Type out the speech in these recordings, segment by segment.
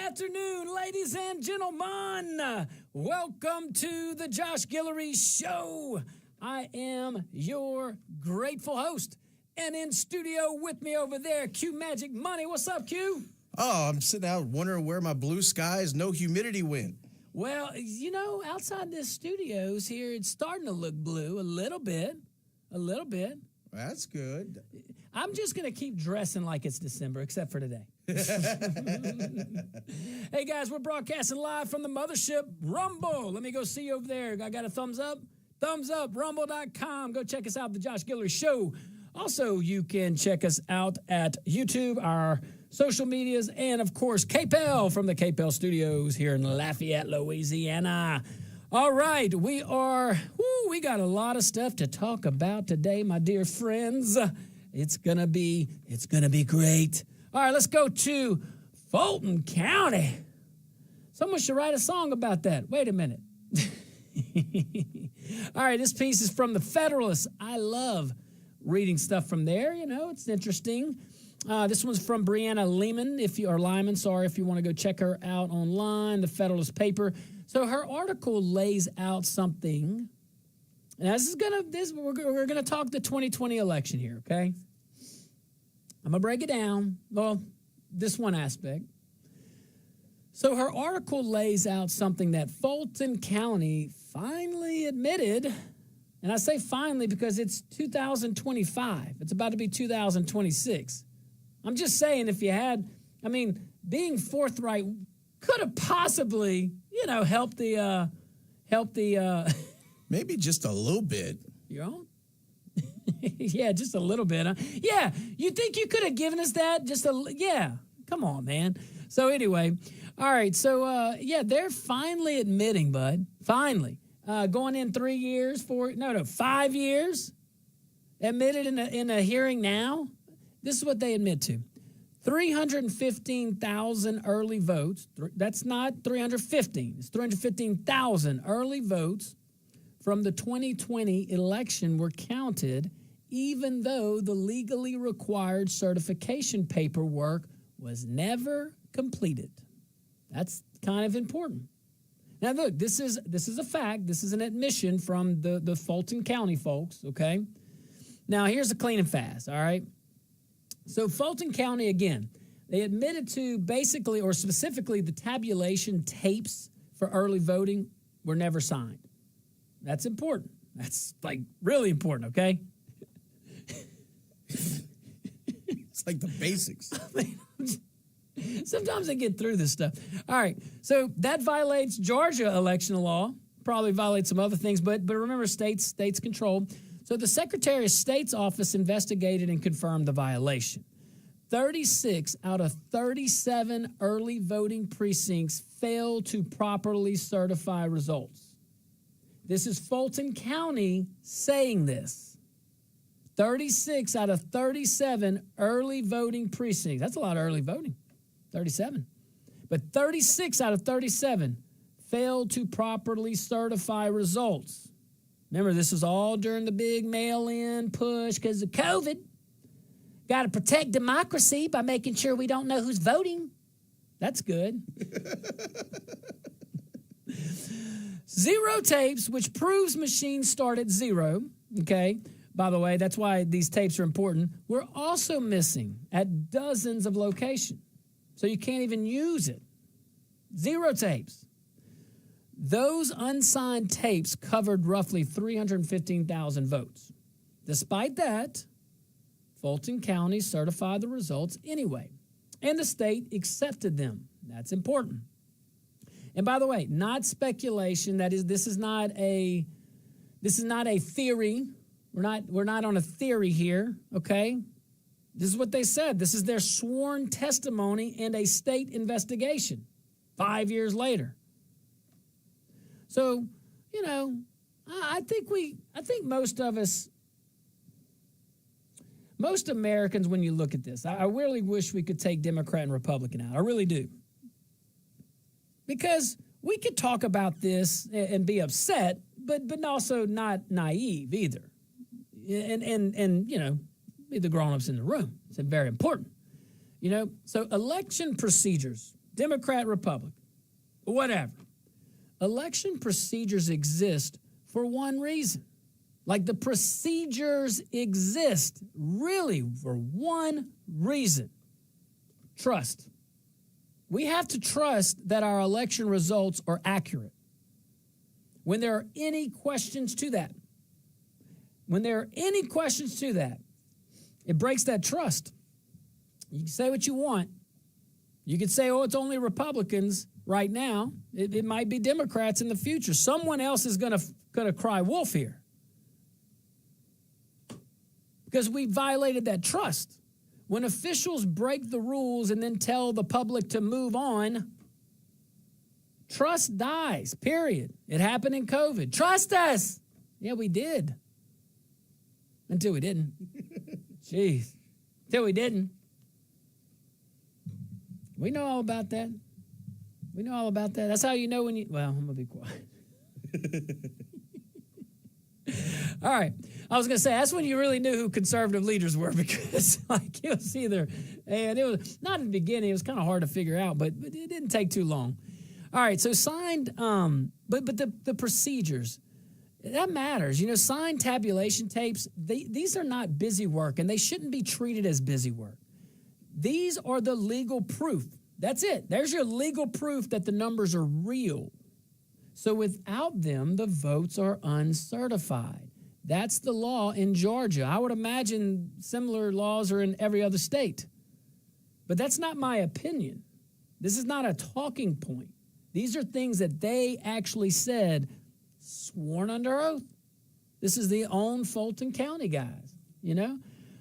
afternoon, ladies and gentlemen. Welcome to the Josh Guillory Show. I am your grateful host. And in studio with me over there, Q Magic Money. What's up, Q? Oh, I'm sitting out wondering where my blue skies, no humidity went. Well, you know, outside this studios here, it's starting to look blue a little bit. That's good. I'm just going to keep dressing like it's December, except for today. Hey, guys, we're broadcasting live from the mothership, Rumble. Let me go see you over there. I got a thumbs up? Thumbs up, rumble.com. Go check us out, The Josh Guillory Show. Also, you can check us out at YouTube, our social medias, and, of course, KPEL from the KPEL Studios here in Lafayette, Louisiana. All right, we got a lot of stuff to talk about today, my dear friends. It's gonna be great. All right, let's go to Fulton County. Someone should write a song about that. Wait a minute. All right, this piece is from the Federalist. I love reading stuff from there. You know, it's interesting. This one's from Brianna Lyman, if you want to go check her out online, the Federalist paper. So her article lays out something. Now we're gonna talk the 2020 election here, okay? I'm gonna break it down. Well, this one aspect. So her article lays out something that Fulton County finally admitted, and I say finally because it's 2025. It's about to be 2026. I'm just saying, being forthright could have possibly, helped the Maybe just a little bit. You know? Yeah, just a little bit. Huh? Yeah, you think you could have given us that? Yeah, come on, man. So anyway, all right, so, they're finally admitting, bud, finally, going in 5 years, admitted in a hearing now. This is what they admit to. 315,000 early votes. That's not 315. It's 315,000 early votes from the 2020 election were counted, even though the legally required certification paperwork was never completed. That's kind of important. Now, look, this is a fact. This is an admission from the Fulton County folks, okay? Now, here's the clean and fast, all right? So Fulton County, again, they admitted to basically or specifically the tabulation tapes for early voting were never signed. That's important. That's, really important, okay? It's like the basics. Sometimes I get through this stuff. All right, so that violates Georgia election law, probably violates some other things, but remember, states control. So the Secretary of State's office investigated and confirmed the violation. 36 out of 37 early voting precincts failed to properly certify results. This is Fulton County saying this. 36 out of 37 early voting precincts. That's a lot of early voting, 37. But 36 out of 37 failed to properly certify results. Remember, this was all during the big mail-in push because of COVID. Got to protect democracy by making sure we don't know who's voting. That's good. Zero tapes, which proves machines start at zero, okay? By the way, that's why these tapes are important. We're also missing at dozens of locations, so you can't even use it. Zero tapes. Those unsigned tapes covered roughly 315,000 votes. Despite that, Fulton County certified the results anyway, and the state accepted them. That's important. And by the way, not speculation. That is, this is not a theory. We're not on a theory here, okay? This is what they said. This is their sworn testimony and a state investigation 5 years later. So, I think most of us, most Americans, when you look at this, I really wish we could take Democrat and Republican out. I really do. Because we could talk about this and be upset, but also not naive either. And be the grown-ups in the room. It's very important. So election procedures Democrat, Republican, whatever. Election procedures exist for one reason. Like the procedures exist really for one reason. Trust. We have to trust that our election results are accurate. When there are any questions to that, it breaks that trust. You can say what you want. You could say, oh, it's only Republicans right now. It might be Democrats in the future. Someone else is gonna cry wolf here. Because we violated that trust. When officials break the rules and then tell the public to move on, trust dies, period. It happened in COVID. Trust us. Yeah, we did. Until we didn't. Jeez. Until we didn't. We know all about that. We know all about that. That's how you know when you... Well, I'm going to be quiet. All right. I was going to say, that's when you really knew who conservative leaders were, because like it was either... And it was not in the beginning. It was kind of hard to figure out, but it didn't take too long. All right. So signed... But the procedures... That matters. You know, signed tabulation tapes, these are not busy work, and they shouldn't be treated as busy work. These are the legal proof. That's it. There's your legal proof that the numbers are real. So without them, the votes are uncertified. That's the law in Georgia. I would imagine similar laws are in every other state. But that's not my opinion. This is not a talking point. These are things that they actually said, sworn under oath. This is the own Fulton County guys, you know?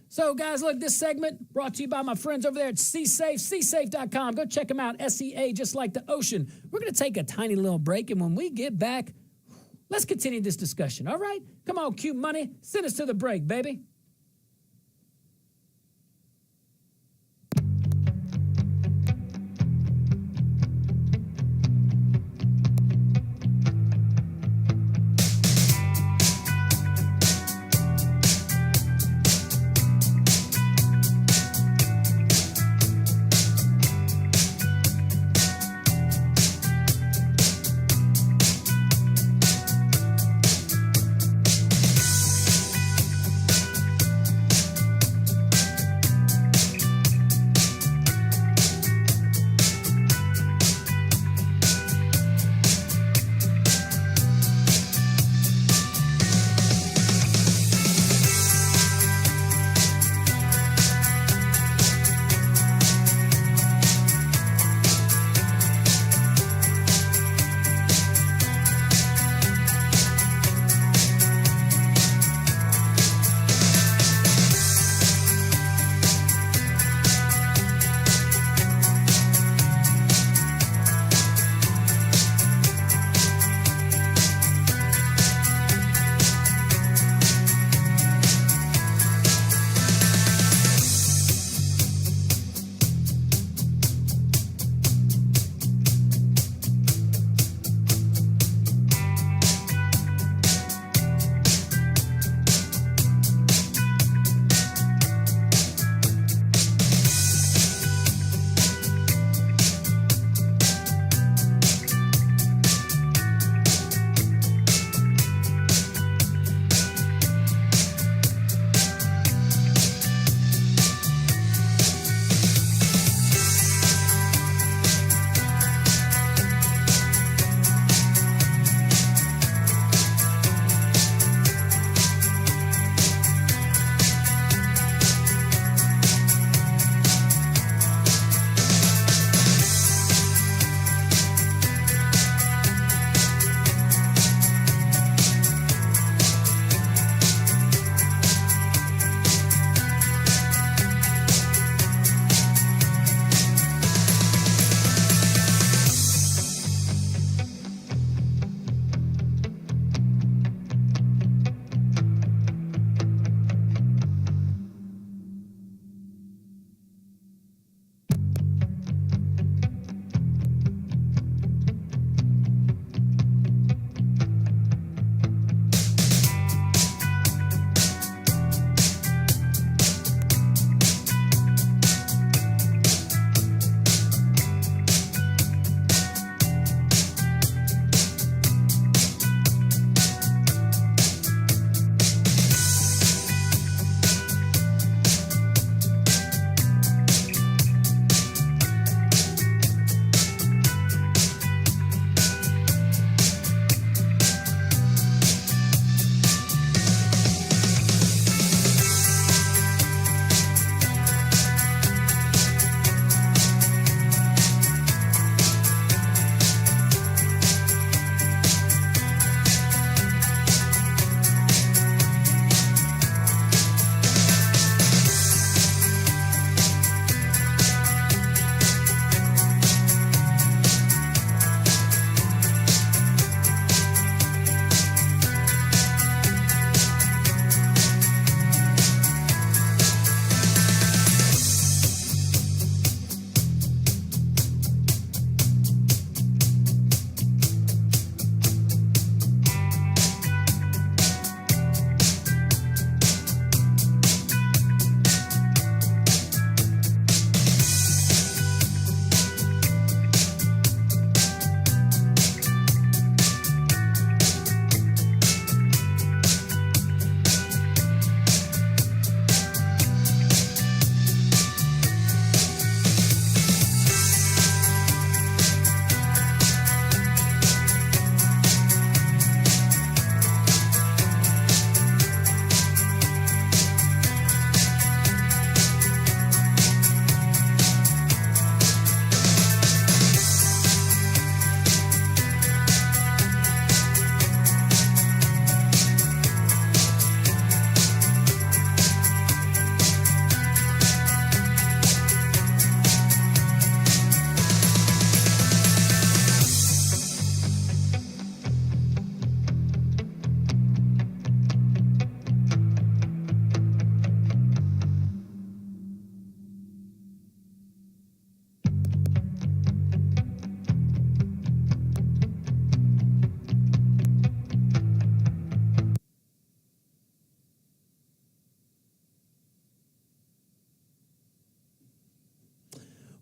So, guys, look, this segment brought to you by my friends over there at CSafe, csafe.com. Go check them out, SEA, just like the ocean. We're going to take a tiny little break, and when we get back, let's continue this discussion, all right? Come on, Q Money, send us to the break, baby.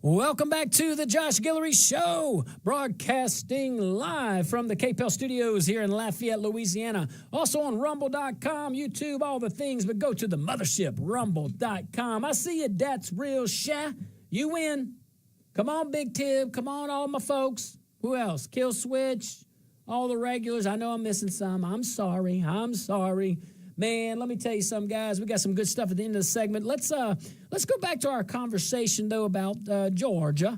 Welcome back to the Josh Guillory Show, broadcasting live from the KPEL studios here in Lafayette, Louisiana. Also on rumble.com, YouTube, all the things, but go to the mothership, rumble.com. I see you, that's real shy. You win. Come on, Big Tib. Come on, all my folks. Who else? Kill Switch, all the regulars. I know I'm missing some. I'm sorry. Man, let me tell you something, guys. We got some good stuff at the end of the segment. Let's go back to our conversation, though, about Georgia,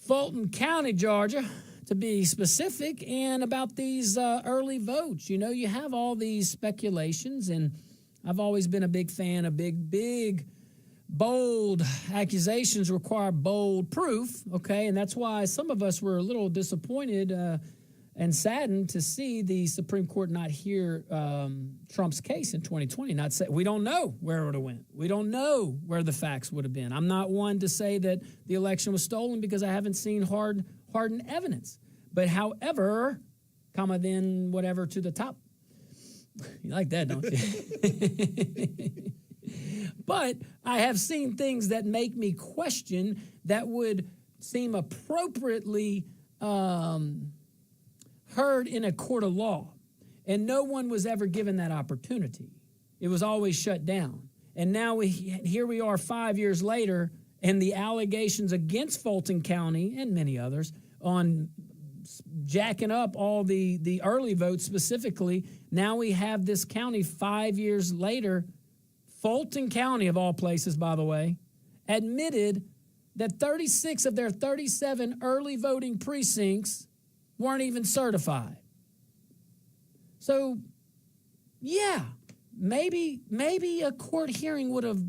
Fulton County, Georgia, to be specific, and about these early votes. You know, you have all these speculations, and I've always been a big fan of big, bold accusations require bold proof, okay? And that's why some of us were a little disappointed and saddened to see the Supreme Court not hear Trump's case in 2020. Not say, we don't know where it would have went. We don't know where the facts would have been. I'm not one to say that the election was stolen because I haven't seen hardened evidence. But however, comma then whatever to the top. You like that, don't you? But I have seen things that make me question that would seem appropriately heard in a court of law, and no one was ever given that opportunity. It was always shut down. And now here we are 5 years later, and the allegations against Fulton County and many others on jacking up all the early votes specifically. Now we have this county 5 years later, Fulton County, of all places, by the way, admitted that 36 of their 37 early voting precincts weren't even certified. So, yeah, maybe a court hearing would have,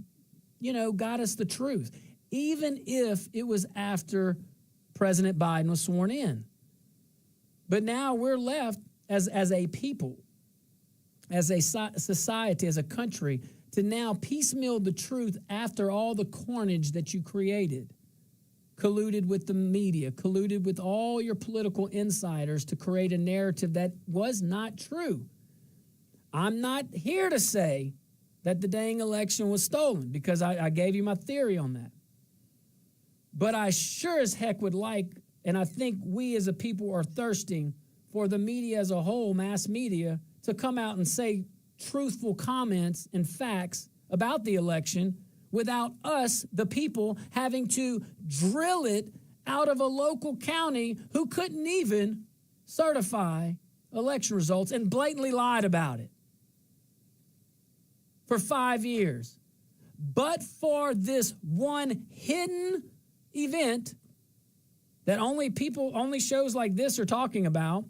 got us the truth, even if it was after President Biden was sworn in. But now we're left as a people, as a society, as a country, to now piecemeal the truth after all the carnage that you created. Colluded with the media, colluded with all your political insiders to create a narrative that was not true. I'm not here to say that the dang election was stolen because I gave you my theory on that. But I sure as heck would like, and I think we as a people are thirsting for the media as a whole, mass media, to come out and say truthful comments and facts about the election without us, the people, having to drill it out of a local county who couldn't even certify election results and blatantly lied about it for 5 years. But for this one hidden event that only shows like this are talking about,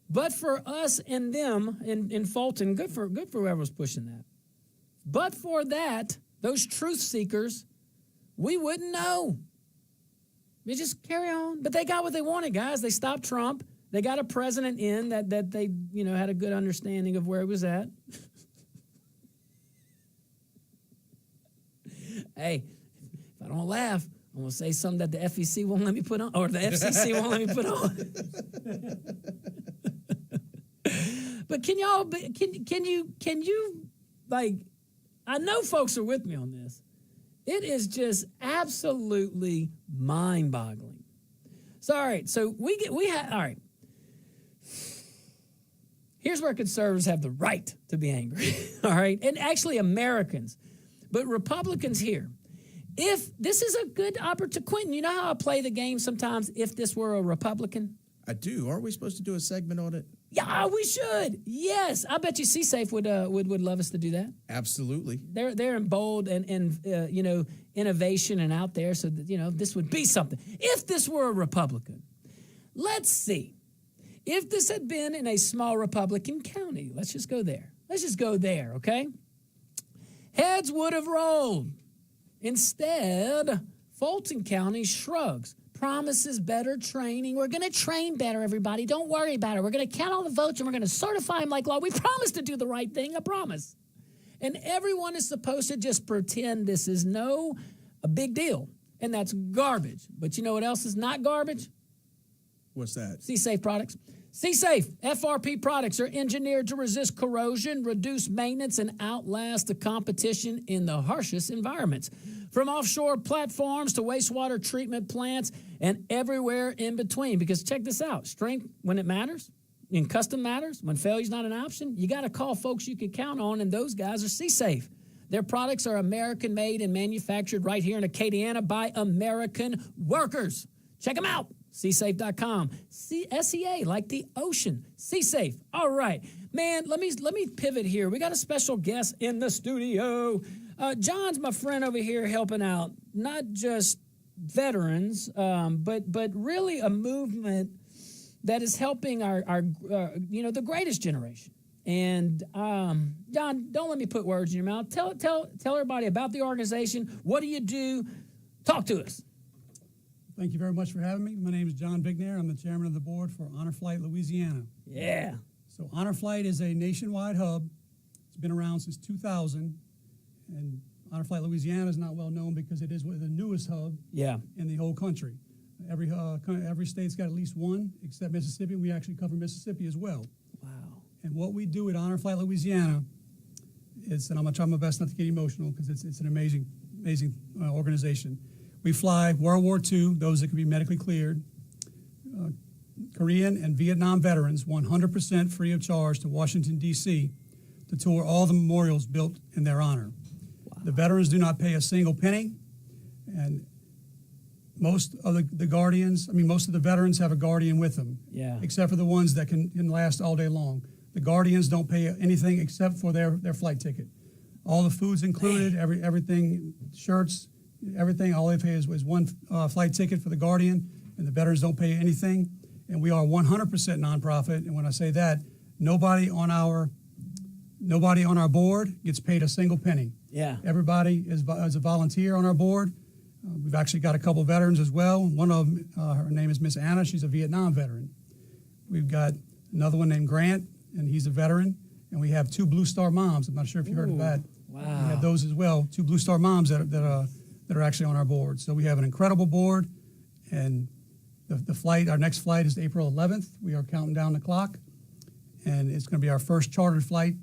but for us and them in Fulton, good for whoever was pushing that. But for that, those truth seekers, we wouldn't know. We just carry on. But they got what they wanted, guys. They stopped Trump. They got a president in that they had a good understanding of where he was at. Hey, if I don't laugh, I'm gonna say something that the FEC won't let me put on, or the FCC won't let me put on. But can you like? I know folks are with me on this. It is just absolutely mind-boggling. So, all right. So all right. Here's where conservatives have the right to be angry. All right, and actually Americans, but Republicans here. If this is a good opportunity, Quentin, you know how I play the game sometimes. If this were a Republican, I do. Aren't we supposed to do a segment on it? Yeah, we should. Yes, I bet you C-Safe would love us to do that. Absolutely. They're in bold and innovation and out there, so that, this would be something. If this were a Republican, let's see. If this had been in a small Republican county, let's just go there. Okay. Heads would have rolled. Instead, Fulton County shrugs. Promises better training. We're going to train better, everybody. Don't worry about it. We're going to count all the votes, and we're going to certify them like law. We promise to do the right thing, I promise. And everyone is supposed to just pretend this is a big deal, and that's garbage. But you know what else is not garbage? What's that? C-Safe products. C-Safe FRP products are engineered to resist corrosion, reduce maintenance, and outlast the competition in the harshest environments. From offshore platforms to wastewater treatment plants and everywhere in between. Because check this out, strength when it matters, and custom matters, when failure's not an option, you got to call folks you can count on, and those guys are C-Safe. Their products are American-made and manufactured right here in Acadiana by American workers. Check them out. csafe.com. SEA, like the ocean. C-Safe. All right. Man, let me pivot here. We got a special guest in the studio. John's my friend over here helping out not just veterans, but really a movement that is helping our the greatest generation. And John, don't let me put words in your mouth. Tell everybody about the organization. What do you do? Talk to us. Thank you very much for having me. My name is John Bignair. I'm the chairman of the board for Honor Flight Louisiana. Yeah. So Honor Flight is a nationwide hub. It's been around since 2000. And Honor Flight Louisiana is not well known because it is the newest hub in the whole country. Every state's got at least one, except Mississippi. We actually cover Mississippi as well. Wow. And what we do at Honor Flight Louisiana is, and I'm going to try my best not to get emotional because it's an amazing organization. We fly World War II, those that can be medically cleared, Korean and Vietnam veterans, 100% free of charge to Washington, D.C. to tour all the memorials built in their honor. Wow. The veterans do not pay a single penny, and most of the veterans have a guardian with them, except for the ones that can last all day long. The guardians don't pay anything except for their flight ticket. All the food's included, everything, shirts, everything. All they pay is one flight ticket for the guardian, and the veterans don't pay anything. And we are 100% nonprofit. And when I say that, nobody on our board gets paid a single penny. Yeah. Everybody is a volunteer on our board. We've actually got a couple veterans as well. One of them, her name is Miss Anna. She's a Vietnam veteran. We've got another one named Grant, and he's a veteran. And we have 2 Blue Star moms. I'm not sure if you heard of that. Wow. We have those as well, 2 Blue Star moms that are actually on our board. So we have an incredible board, and our next flight is April 11th. We are counting down the clock, and it's going to be our first chartered flight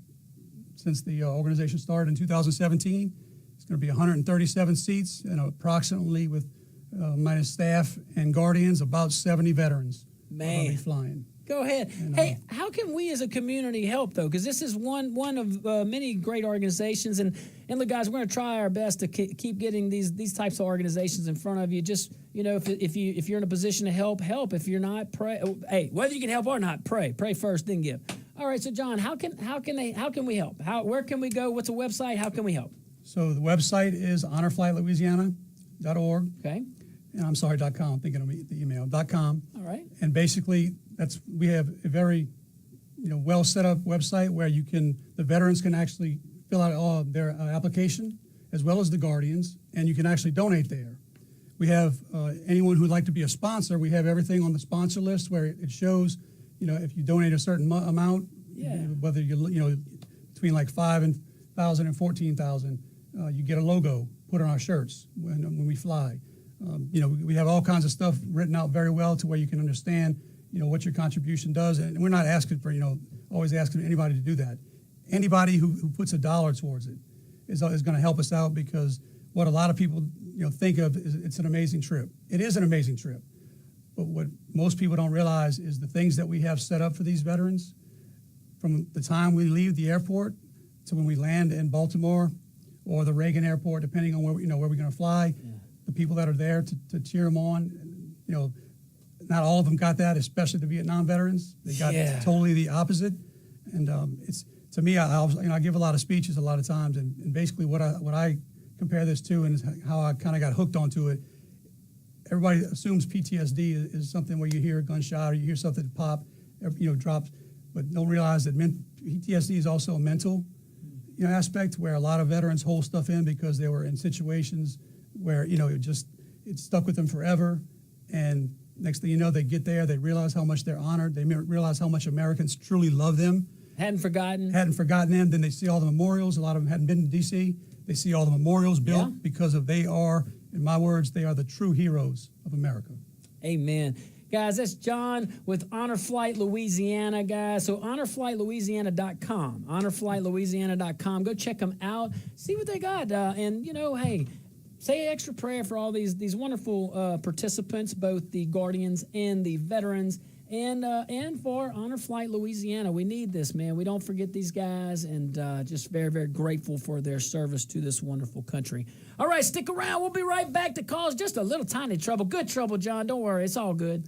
since the organization started in 2017. It's going to be 137 seats and approximately, with minus staff and guardians, about 70 veterans. Man. Will be flying. Go ahead. And, hey, how can we as a community help, though? Because this is one of many great organizations. And look, guys, we're going to try our best to keep getting these types of organizations in front of you. Just, if you're in a position to help. If you're not, pray. Hey, whether you can help or not, pray. Pray first, then give. All right, so, John, how can we help? Where can we go? What's a website? How can we help? So the website is honorflightlouisiana.org. Okay. And I'm sorry, .com. I'm thinking of the email, .com. All right. And basically, we have a very, well set up website where the veterans can actually fill out all of their application, as well as the guardians, and you can actually donate there. We have anyone who'd like to be a sponsor. We have everything on the sponsor list where it shows, if you donate a certain amount, whether between like $5,000 and $14,000, you get a logo put on our shirts when we fly. We have all kinds of stuff written out very well to where you can understand, what your contribution does. And we're not asking for, always asking anybody to do that. Anybody who puts $1 towards it is going to help us out, because what a lot of people, think of is it's an amazing trip. It is an amazing trip. But what most people don't realize is the things that we have set up for these veterans, from the time we leave the airport to when we land in Baltimore or the Reagan Airport, depending on where we're going to fly. Yeah. The people that are there to cheer them on, not all of them got that, especially the Vietnam veterans. They got totally the opposite. And it's, to me, I give a lot of speeches a lot of times, and basically what I compare this to, and how I kind of got hooked onto it. Everybody assumes PTSD is something where you hear a gunshot or you hear something pop, drops, but don't realize that PTSD is also a mental, aspect, where a lot of veterans hold stuff in because they were in situations where it stuck with them forever, and next thing you know, they get there, they realize how much they're honored, they realize how much Americans truly love them. Hadn't forgotten them. Then they see all the memorials. A lot of them hadn't been to D.C. They see all the memorials built because they are, in my words, they are the true heroes of America. Amen. Guys, that's John with Honor Flight Louisiana, guys. So honorflightlouisiana.com, honorflightlouisiana.com. Go check them out. See what they got. And, hey, say an extra prayer for all these wonderful participants, both the Guardians and the veterans, and for Honor Flight Louisiana. We need this, man. We don't forget these guys, and just very, very grateful for their service to this wonderful country. All right, stick around. We'll be right back to cause just a little tiny trouble. Good trouble, John. Don't worry. It's all good.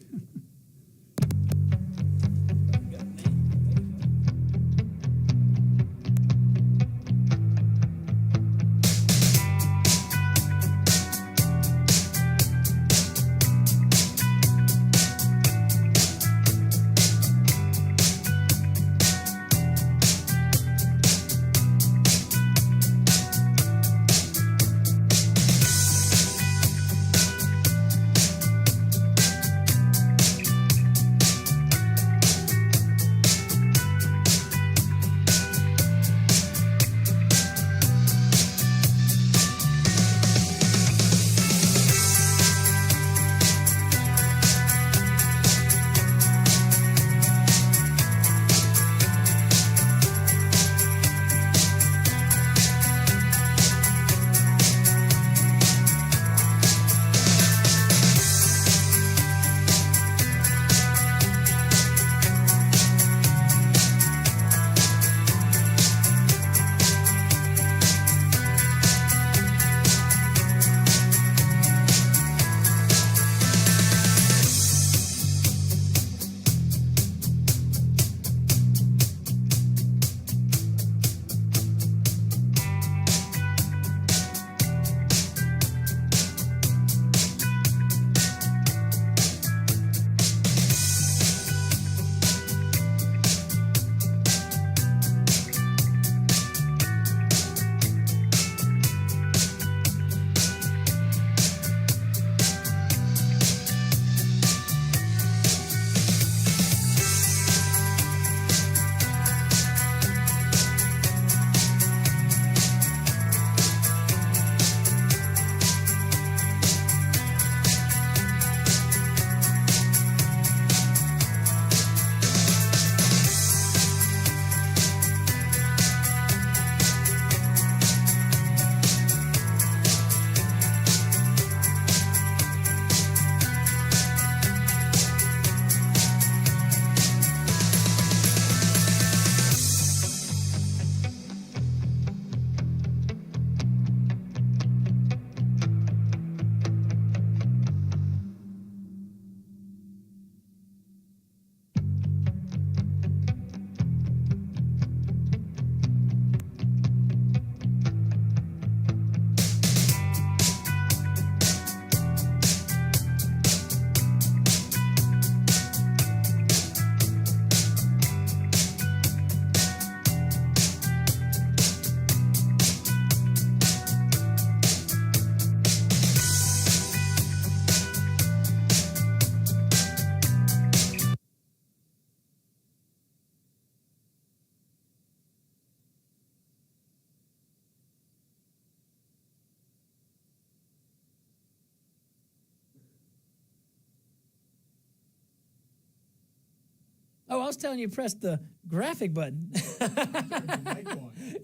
Oh, I was telling you to press the graphic button.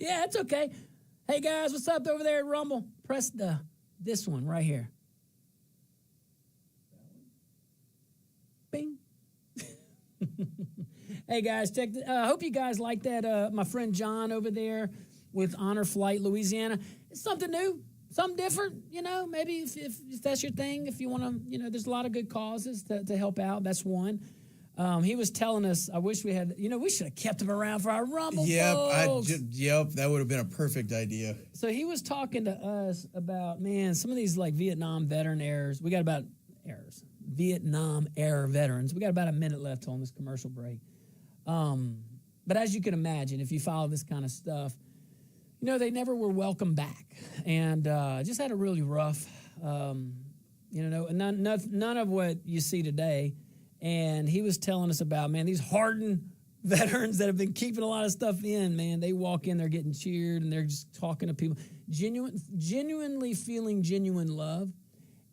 Yeah, it's okay. Hey, guys, what's up over there at Rumble? Press this one right here. Bing. Hey, guys, I hope you guys like that. My friend John over there with Honor Flight Louisiana. It's something new, something different, maybe if that's your thing, if you want to, there's a lot of good causes to help out. That's one. He was telling us, I wish we had, we should have kept him around for our Rumble, folks. That would have been a perfect idea. So he was talking to us about, some of these like Vietnam veteran errors. Vietnam era veterans. We got about a minute left on this commercial break. But as you can imagine, if you follow this kind of stuff, they never were welcome back, and just had a really rough, none of what you see today. And he was telling us about, these hardened veterans that have been keeping a lot of stuff in, they walk in, they're getting cheered, and they're just talking to people, genuinely feeling genuine love.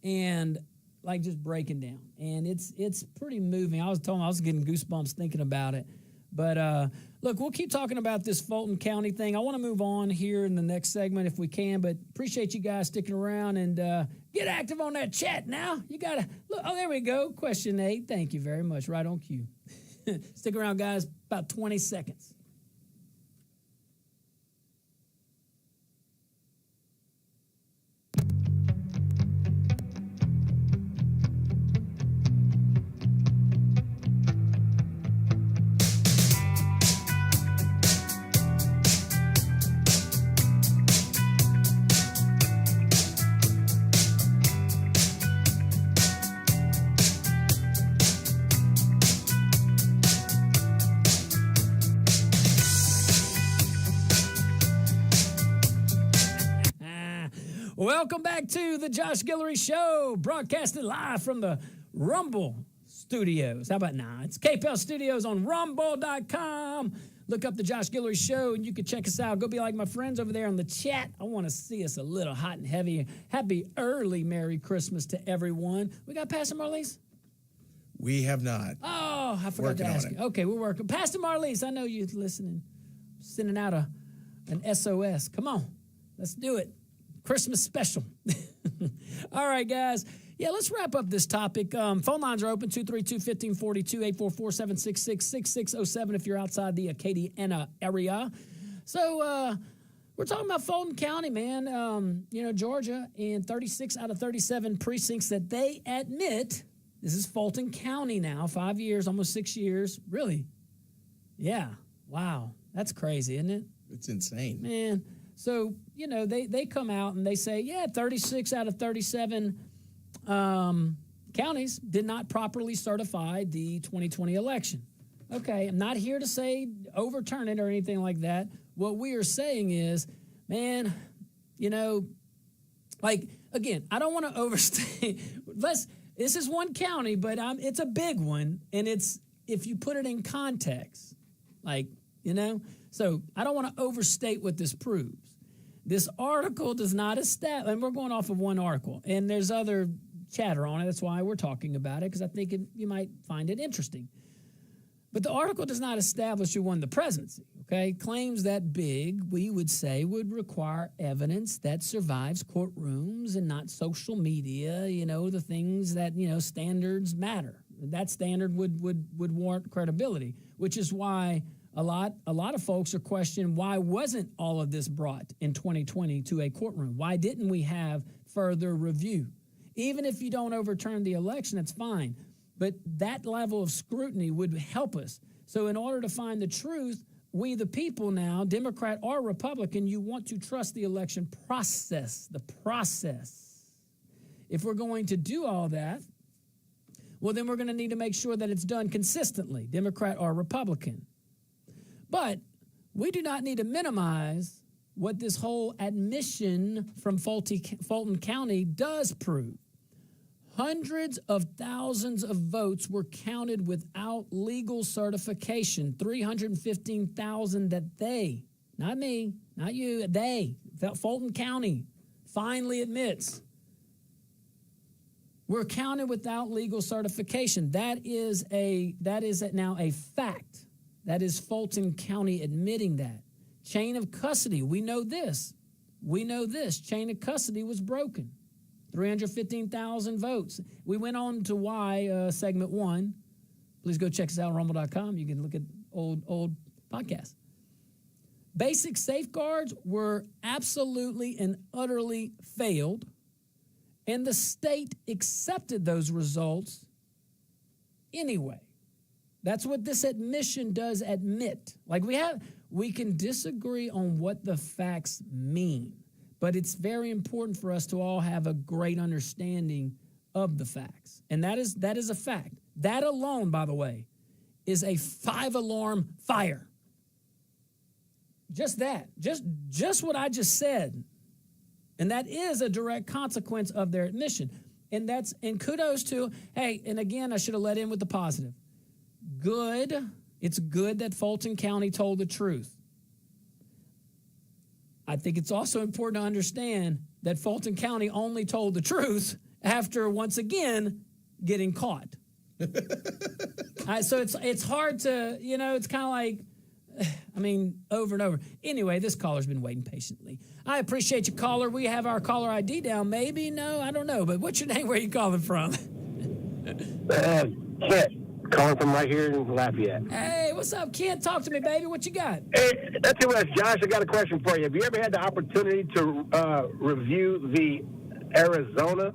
And like just breaking down, and it's pretty moving. I was getting goosebumps thinking about it. But look, we'll keep talking about this Fulton County thing. I want to move on here in the next segment if we can, but appreciate you guys sticking around and get active on that chat now. You got to look. Oh, there we go. Question 8. Thank you very much. Right on cue. Stick around, guys. About 20 seconds. Welcome back to the Josh Guillory Show, broadcasting live from the Rumble Studios. How about now? It's KPEL Studios on rumble.com. Look up the Josh Guillory Show, and you can check us out. Go be like my friends over there on the chat. I want to see us a little hot and heavy. Happy early Merry Christmas to everyone. We got Pastor Marlise? We have not. Oh, I forgot to ask you. Okay, we're working. Pastor Marlise, I know you're listening. Sending out an SOS. Come on, let's do it. Christmas special. All right, guys. Yeah, let's wrap up this topic. Phone lines are open, 232-1542, 844-766-6607 if you're outside the Acadiana area. So we're talking about Fulton County, man. Georgia, and 36 out of 37 precincts that they admit, this is Fulton County now, 5 years, almost 6 years. Really? Yeah. Wow. That's crazy, isn't it? It's insane. Man. So, they come out and they say, 36 out of 37 counties did not properly certify the 2020 election. Okay, I'm not here to say overturn it or anything like that. What we are saying is, man, again, I don't want to overstate. This is one county, but it's a big one, and it's, if you put it in context, so I don't want to overstate what this proves. This article does not establish, and we're going off of one article, and there's other chatter on it. That's why we're talking about it, because I think you might find it interesting. But the article does not establish who won the presidency, okay? Claims that big, we would say, would require evidence that survives courtrooms and not social media, the things that, standards matter. That standard would warrant credibility, which is why a lot of folks are questioning, why wasn't all of this brought in 2020 to a courtroom? Why didn't we have further review? Even if you don't overturn the election, that's fine. But that level of scrutiny would help us. So in order to find the truth, we the people now, Democrat or Republican, you want to trust the election process, the process. If we're going to do all that, well, then we're going to need to make sure that it's done consistently, Democrat or Republican. But we do not need to minimize what this whole admission from Fulton County does prove. Hundreds of thousands of votes were counted without legal certification. 315,000 that they, not me, not you, they, Fulton County, finally admits were counted without legal certification. That is now a fact. That is Fulton County admitting that. Chain of custody, we know this. Chain of custody was broken. 315,000 votes. We went on to why segment 1. Please go check us out on rumble.com. You can look at old podcasts. Basic safeguards were absolutely and utterly failed, and the state accepted those results anyway. That's what this admission does admit. We can disagree on what the facts mean, but it's very important for us to all have a great understanding of the facts. And that is a fact. That alone, by the way, is a 5-alarm fire. Just that. Just what I just said. And that is a direct consequence of their admission. And kudos to, and again, I should have let in with the positive. Good. It's good that Fulton County told the truth. I think it's also important to understand that Fulton County only told the truth after once again getting caught. So it's hard to, it's kind of like, over and over. Anyway, this caller's been waiting patiently. I appreciate you, caller. We have our caller ID down. Maybe, no, I don't know. But what's your name? Where are you calling from? Kent, calling from right here in Lafayette. Hey, what's up, Kent? Talk to me, baby. What you got? Hey, that's too much, Josh. I got a question for you. Have you ever had the opportunity to review the Arizona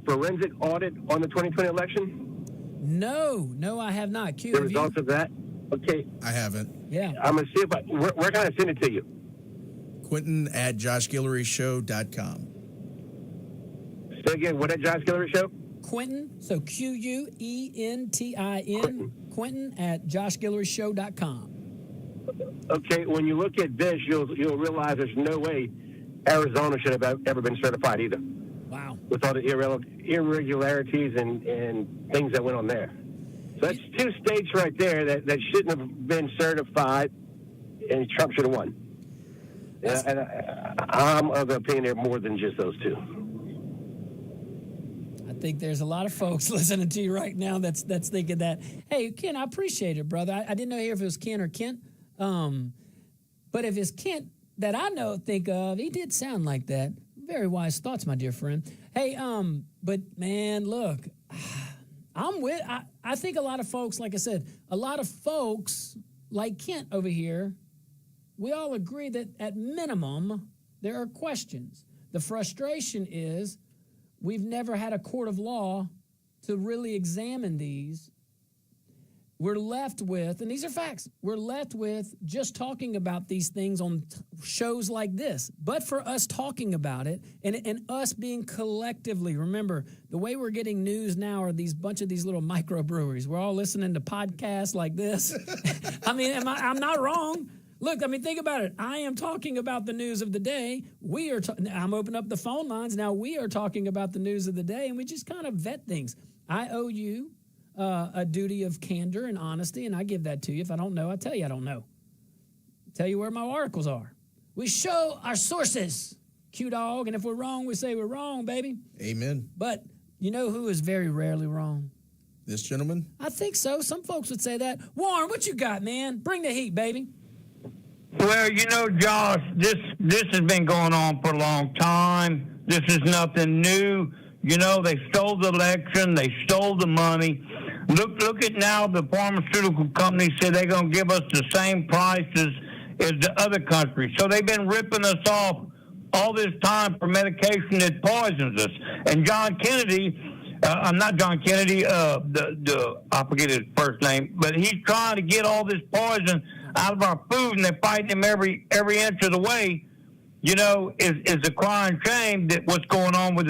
forensic audit on the 2020 election? No, I have not. Q, The results of that? Okay. I haven't. Yeah. I'm going to see where can I send it to you? Quentin at joshguiloryshow.com. Say again, what at Josh Guillory Show? Quentin, so Quentin, Quentin at joshguiloryshow.com. Okay, when you look at this, you'll realize there's no way Arizona should have ever been certified either. Wow. With all the irregularities and things that went on there. So that's two states right there that shouldn't have been certified, and Trump should have won. And I'm of the opinion there are more than just those two. I think there's a lot of folks listening to you right now that's thinking that. Hey, Ken, I appreciate it, brother. I didn't know here if it was Ken or Kent. But if it's Kent that I think of, he did sound like that. Very wise thoughts, my dear friend. Hey, but man, look, I think a lot of folks, like I said, a lot of folks like Kent over here, we all agree that at minimum there are questions. The frustration is we've never had a court of law to really examine these. We're left with, and these are facts, we're left with just talking about these things on shows like this. But for us talking about it and us being collectively, remember, the way we're getting news now are these bunch of these little microbreweries. We're all listening to podcasts like this. I'm not wrong. Look, think about it. I am talking about the news of the day. I'm opening up the phone lines. Now we are talking about the news of the day, and we just kind of vet things. I owe you a duty of candor and honesty, and I give that to you. If I don't know, I tell you I don't know. Tell you where my articles are. We show our sources, Q-Dog, and if we're wrong, we say we're wrong, baby. Amen. But you know who is very rarely wrong? This gentleman? I think so. Some folks would say that. Warren, what you got, man? Bring the heat, baby. Well, Josh, this has been going on for a long time. This is nothing new. They stole the election. They stole the money. Look at now the pharmaceutical companies say they're going to give us the same prices as the other countries. So they've been ripping us off all this time for medication that poisons us. And John Kennedy, not John Kennedy, I forget his first name, but he's trying to get all this poison out of our food, and they're fighting him every inch of the way. Is a crying shame that what's going on with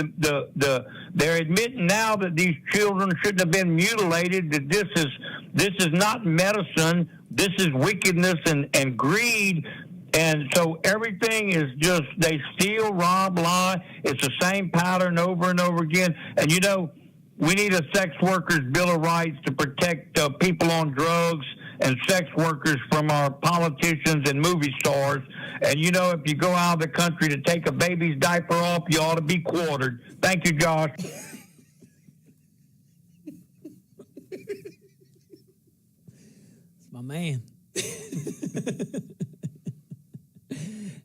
they're admitting now that these children shouldn't have been mutilated, that this is not medicine, this is wickedness and greed. And so everything is just, they steal, rob, lie. It's the same pattern over and over again. And we need a sex workers' bill of rights to protect people on drugs and sex workers from our politicians and movie stars. And, if you go out of the country to take a baby's diaper off, you ought to be quartered. Thank you, Josh. It's my man.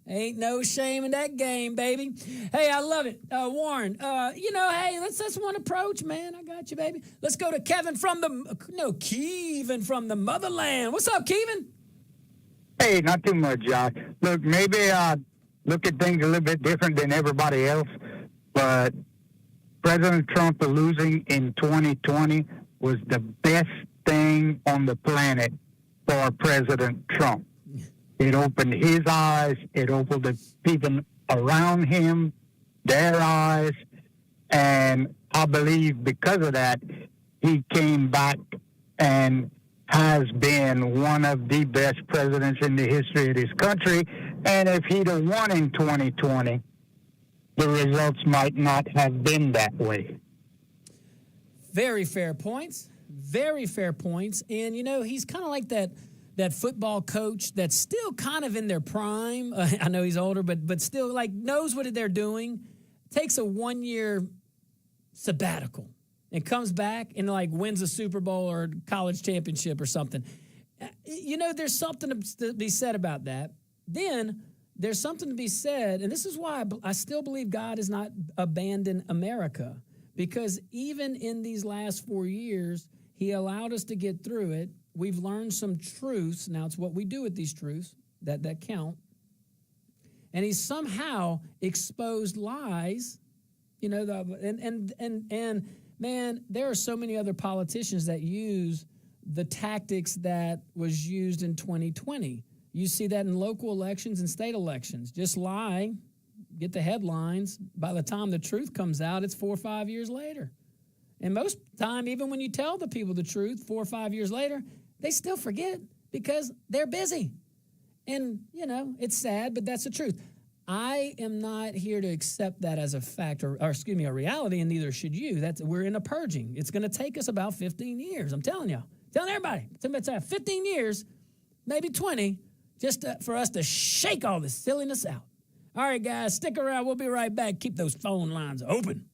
Ain't no shame in that game, baby. Hey, I love it. Warren, hey, that's one approach, man. I got you, baby. Let's go to Keevan from the motherland. What's up, Keevan? Hey, not too much, Josh. Look, maybe I look at things a little bit different than everybody else, but President Trump losing in 2020 was the best thing on the planet for President Trump. It opened his eyes. It opened the people around him, their eyes. And I believe because of that, he came back and has been one of the best presidents in the history of this country. And if he'd have won in 2020, the results might not have been that way. Very fair points. Very fair points. And, he's kind of like that football coach that's still kind of in their prime. I know he's older, but still knows what they're doing. Takes a 1 year sabbatical and comes back and like wins a Super Bowl or college championship or something. You know, there's something to be said about that. Then there's something to be said, and this is why I still believe God has not abandoned America, because even in these last 4 years, he allowed us to get through it. We've learned some truths. Now it's what we do with these truths that count. And he's somehow exposed lies, you know, and man, there are so many other politicians that use the tactics that was used in 2020. You see that in local elections and state elections. Just lie, get the headlines. By the time the truth comes out, it's 4 or 5 years later. And most time, even when you tell the people the truth 4 or 5 years later, they still forget because they're busy. And, you know, it's sad, but that's the truth. I am not here to accept that as a fact or excuse me, a reality, and neither should you. We're in a purging. It's going to take us about 15 years. I'm telling y'all. Telling everybody. It's 15 years, maybe 20, just for us to shake all this silliness out. All right, guys, stick around. We'll be right back. Keep those phone lines open.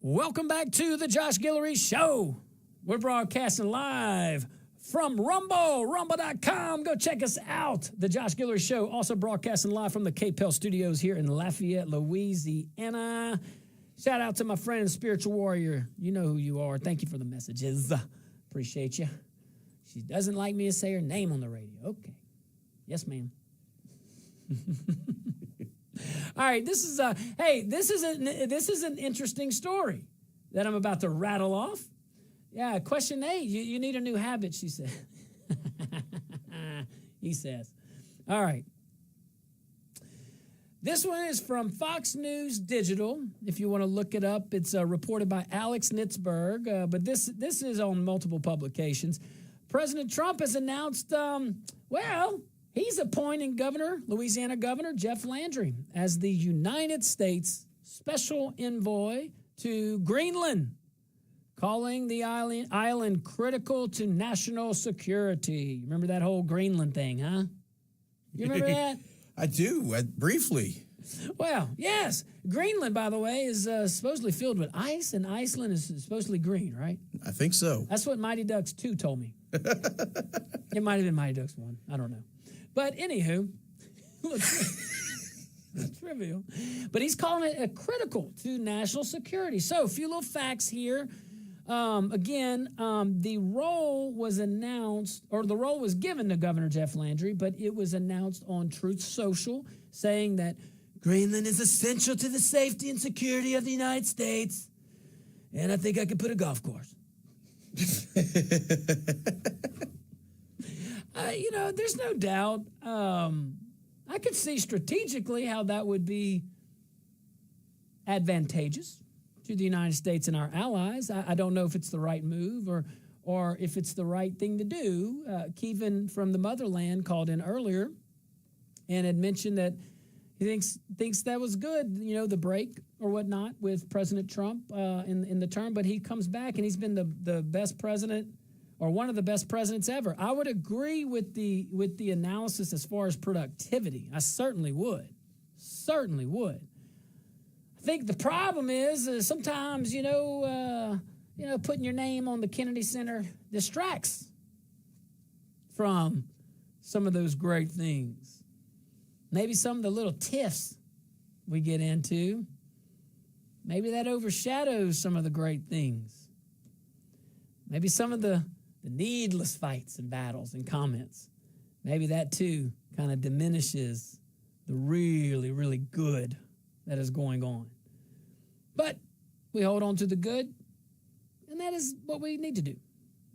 Welcome back to the Josh Guillory Show. We're broadcasting live from rumble.com. Go check us out. The Josh Guillory Show, also broadcasting live from the KPEL studios here in Lafayette, Louisiana. Shout out to my friend, Spiritual Warrior. You know who you are. Thank you for the messages. Appreciate you. She doesn't like me to say her name on the radio. Okay. Yes, ma'am. All right, this is an interesting story that I'm about to rattle off. Yeah, question 8. You need a new habit, she said. He says. All right. This one is from Fox News Digital. If you want to look it up, it's reported by Alex Nitzberg. But this is on multiple publications. President Trump has announced, he's appointing Louisiana Governor Jeff Landry as the United States Special Envoy to Greenland, calling the island critical to national security. Remember that whole Greenland thing, huh? You remember that? I do, briefly. Well, yes. Greenland, by the way, is supposedly filled with ice, and Iceland is supposedly green, right? I think so. That's what Mighty Ducks 2 told me. It might have been Mighty Ducks 1. I don't know. But anywho, trivial. But he's calling it critical to national security. So a few little facts here. The role was announced, or the role was given to Governor Jeff Landry, but it was announced on Truth Social, saying that Greenland is essential to the safety and security of the United States, and I think I could put a golf course. There's no doubt. I could see strategically how that would be advantageous to the United States and our allies. I don't know if it's the right move or if it's the right thing to do. Kevin from the motherland called in earlier and had mentioned that he thinks that was good, the break or whatnot with President Trump in the term. But he comes back and he's been the best president or one of the best presidents ever. I would agree with the analysis as far as productivity. I certainly would. I think the problem is sometimes, putting your name on the Kennedy Center distracts from some of those great things. Maybe some of the little tiffs we get into, maybe that overshadows some of the great things. Maybe some of the needless fights and battles and comments, maybe that too kind of diminishes the really, really good that is going on. But we hold on to the good, and that is what we need to do.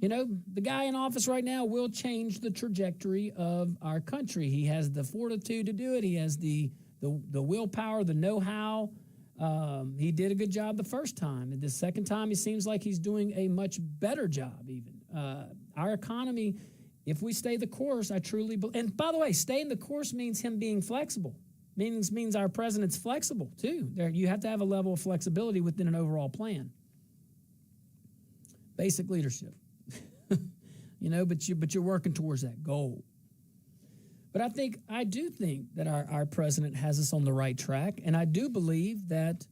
The guy in office right now will change the trajectory of our country. He has the fortitude to do it. He has the willpower, the know-how. He did a good job the first time. And the second time, he seems like he's doing a much better job even. Our economy, if we stay the course, I truly believe. And by the way, staying the course means him being flexible. Means our president's flexible, too. You have to have a level of flexibility within an overall plan. Basic leadership. But you're working towards that goal. But I do think that our president has us on the right track, and I do believe that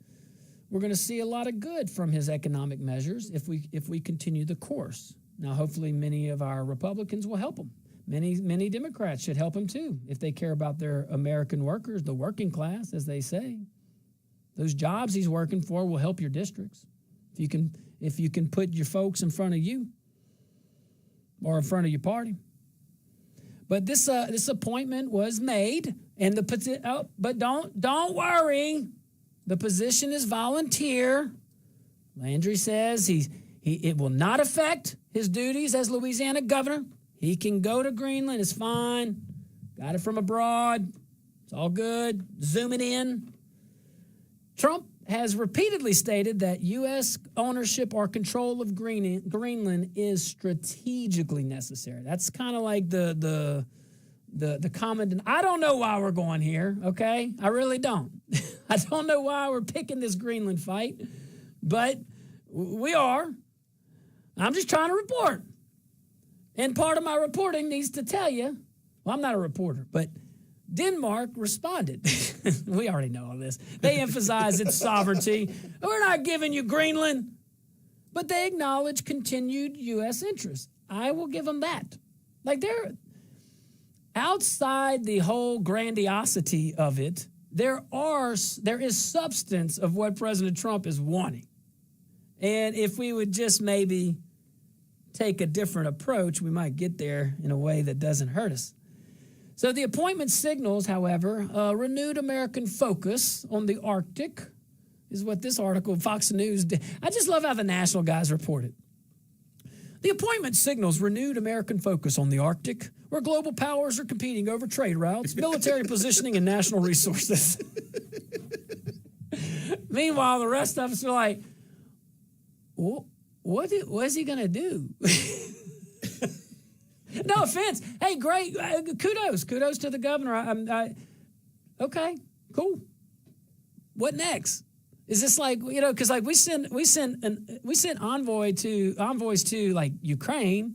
we're going to see a lot of good from his economic measures if we continue the course. Now, hopefully, many of our Republicans will help him. Many Democrats should help him, too, if they care about their American workers, the working class, as they say. Those jobs he's working for will help your districts. If you can put your folks in front of you or in front of your party. But this appointment was made, and but don't worry, the position is volunteer. Landry says it will not affect his duties as Louisiana governor. He can go to Greenland. It's fine. Got it from abroad. It's all good. Zoom it in. Trump has repeatedly stated that U.S. ownership or control of Greenland is strategically necessary. That's kind of like the common. I don't know why we're going here, okay? I really don't. I don't know why we're picking this Greenland fight, but we are. I'm just trying to report. And part of my reporting needs to tell you, well, I'm not a reporter, but Denmark responded. We already know all this. They emphasize its sovereignty. We're not giving you Greenland. But they acknowledge continued U.S. interests. I will give them that. Like, they're outside the whole grandiosity of it, there is substance of what President Trump is wanting. And if we would just maybe take a different approach, we might get there in a way that doesn't hurt us. So the appointment signals, however, renewed American focus on the Arctic, is what this article, Fox News, did. I just love how the national guys report it. The appointment signals renewed American focus on the Arctic, where global powers are competing over trade routes, military positioning, and national resources. Meanwhile, the rest of us are like, what is he going to do? No offense. Hey, great. Kudos to the governor. Okay, cool. What next? Is this like, because like we sent envoys to like Ukraine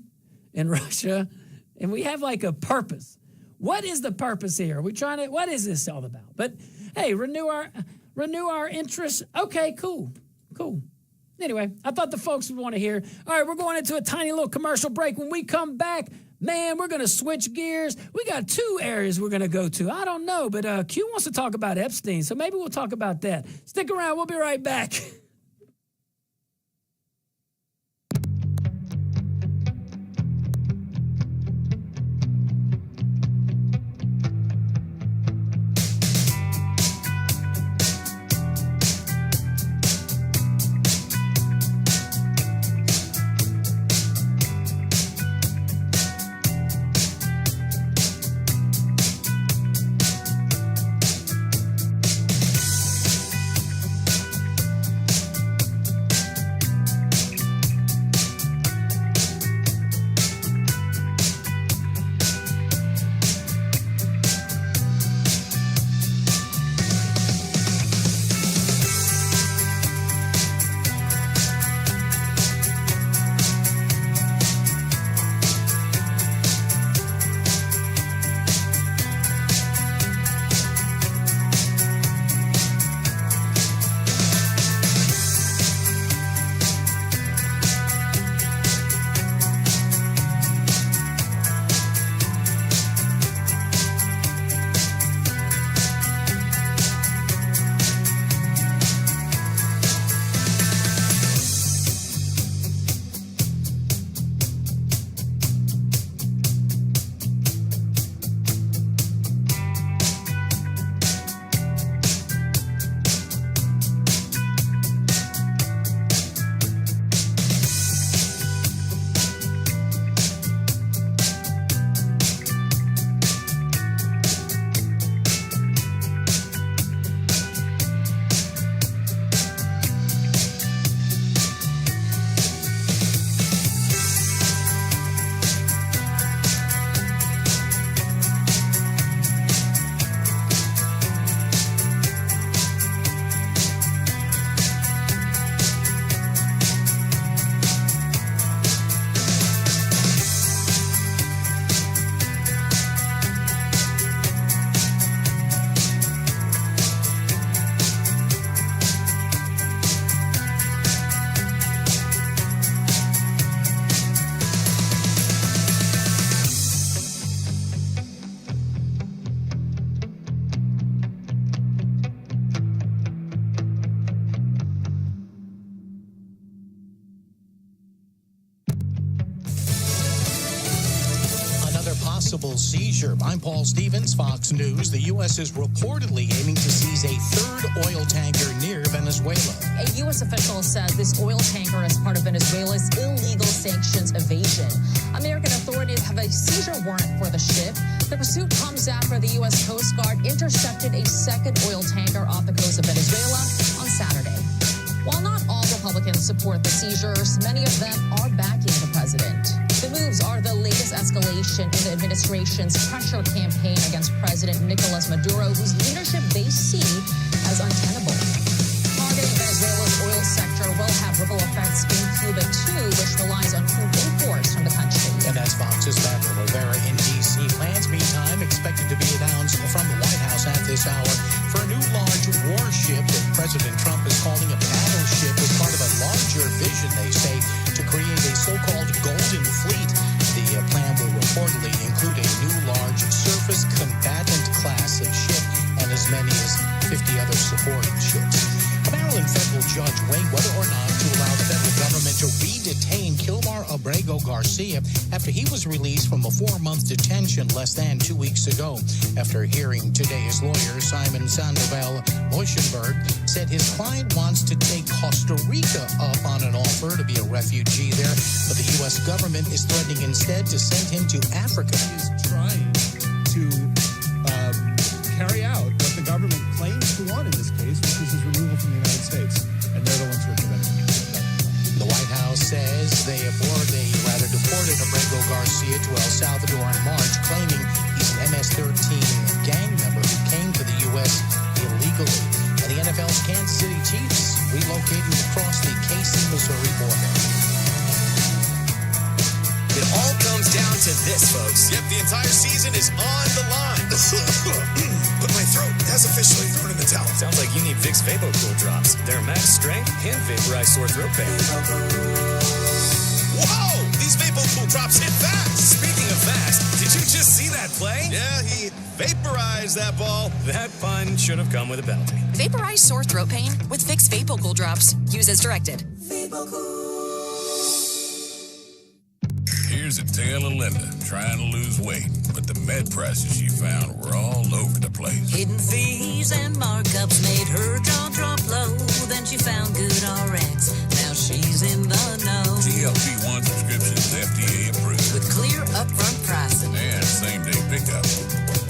and Russia, and we have like a purpose. What is the purpose here? What is this all about? But hey, renew our interests. Okay, cool. Anyway, I thought the folks would want to hear. All right, we're going into a tiny little commercial break. When we come back, man, we're going to switch gears. We got 2 areas we're going to go to. I don't know, but Q wants to talk about Epstein, so maybe we'll talk about that. Stick around. We'll be right back. Seizure. I'm Paul Stevens, Fox News. The U.S. is reportedly aiming to seize a 3rd oil tanker near Venezuela. A U.S. official says this oil tanker is part of Venezuela's illegal sanctions evasion. American authorities have a seizure warrant for the ship. The pursuit comes after the U.S. Coast Guard intercepted a 2nd oil tanker off the coast of Venezuela on Saturday. While not all Republicans support the seizures, many of them are backing the president. The moves are the latest escalation in the administration's pressure campaign against President Nicolas Maduro, whose leadership they see as untenable. Targeting Venezuela's oil sector will have ripple effects in Cuba, too, which relies on crude imports from the country. And that's Fox's Manuel Rivera in D.C. Plans, meantime, expected to be announced from so-called Golden Fleet. The plan will reportedly include a new large surface combatant class of ship and as many as 50 other support ships. A Maryland federal judge weighing whether or not to allow the federal government to re-detain Kilmar Abrego Garcia after he was released from a 4-month detention less than 2 weeks ago. After hearing today, his lawyer, Simon Sandoval Moschenberg, said his client wants to take Costa Rica up on an offer to be a refugee there, but the U.S. government is threatening instead to send him to Africa. He is trying to carry out what the government claims to want in this case, which is his removal from the United States. And they're the ones who are preventing him. The White House says they deported Abrego Garcia to El Salvador in March, claiming he's an MS-13 gang member who came to the U.S. illegally. And the NFL's Kansas City Chiefs relocating across the KC, Missouri border. It all comes down to this, folks. Yep, the entire season is on the line. But my throat has officially thrown in the towel. Sounds like you need Vicks VapoCool drops. They're max strength and vaporize sore throat pain. Whoa! These VapoCool drops hit fast. Speaking of fast, did you just see that play? Yeah, he vaporized that ball. That pun should have come with a penalty. Vaporize sore throat pain with Vicks VapoCool drops. Use as directed. Here's a tale of Linda trying to lose weight, but the med prices she found were all over the place. Hidden fees and markups made her jaw drop low. Then she found Good RX. Now she's in the know. GLP-1 subscriptions FDA approved. With clear upfront pricing. And same-day pickup.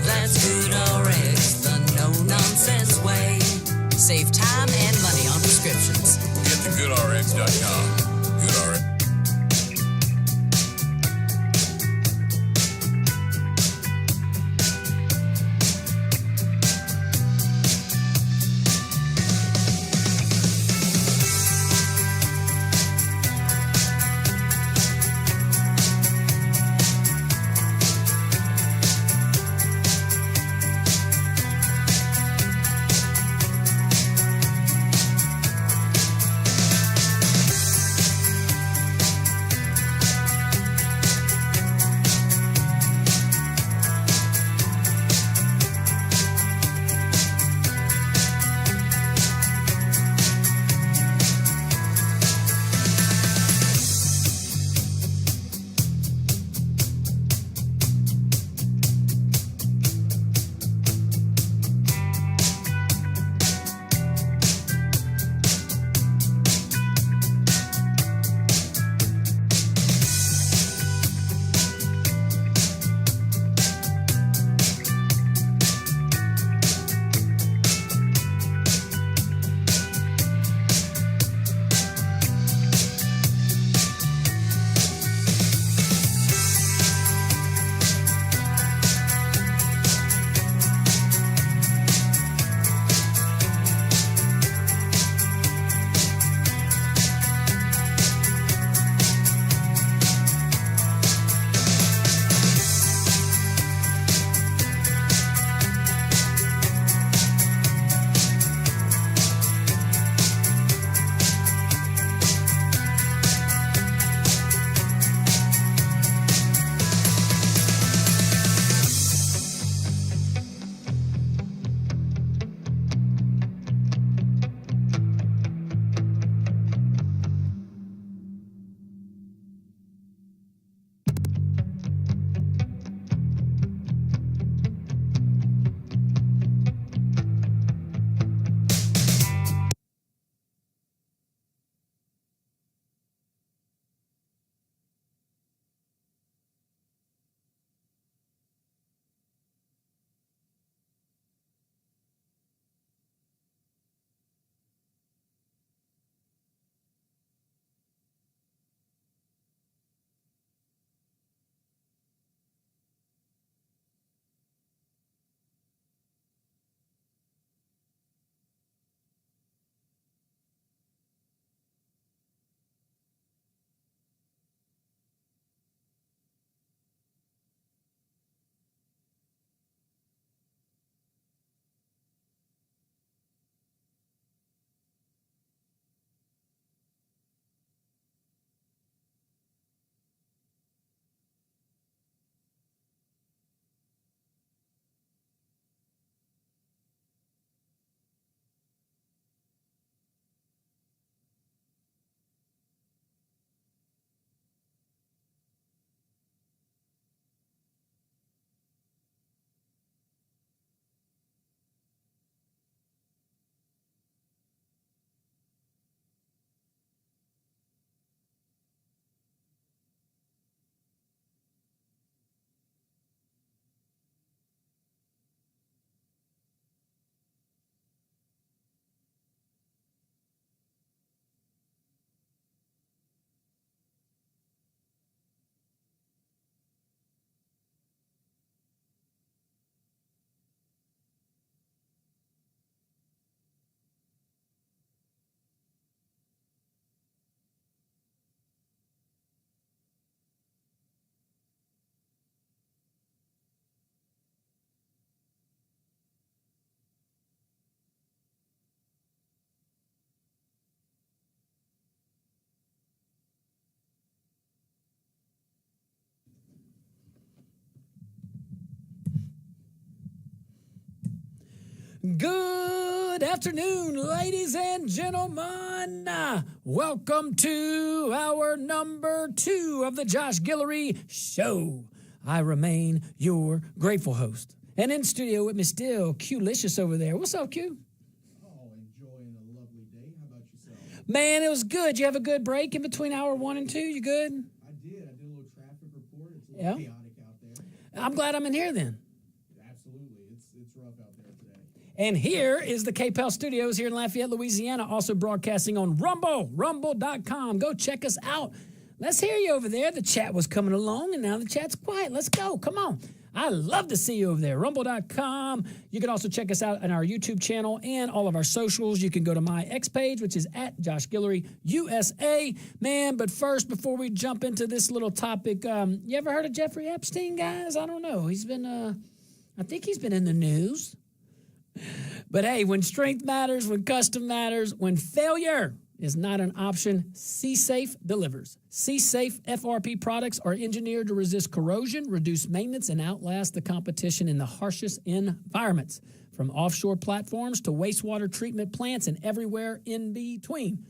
That's Good RX, the no-nonsense way. Save time and money on prescriptions. Get to GoodRx.com. GoodRx. Good afternoon, ladies and gentlemen. Welcome to our number 2 of the Josh Guillory Show. I remain your grateful host. And in studio with me still, Q-licious over there. What's up, Q? Oh, enjoying a lovely day. How about yourself? Man, it was good. You have a good break in between hour 1 and 2? You good? I did. I did a little traffic report. It's a little chaotic out there. I'm glad I'm in here then. Absolutely. It's rough out there today. And here is the KPEL Studios here in Lafayette, Louisiana, also broadcasting on rumble.com. Go check us out. Let's hear you over there. The chat was coming along, and now the chat's quiet. Let's go. Come on. I love to see you over there. Rumble.com. You can also check us out on our YouTube channel and all of our socials. You can go to my X page, which is at Josh Guillory USA. Man, but first, before we jump into this little topic, you ever heard of Jeffrey Epstein, guys? I don't know. He's been, I think he's been in the news. But hey, when strength matters, when custom matters, when failure is not an option, C-Safe delivers. C-Safe FRP products are engineered to resist corrosion, reduce maintenance, and outlast the competition in the harshest environments, from offshore platforms to wastewater treatment plants and everywhere in between.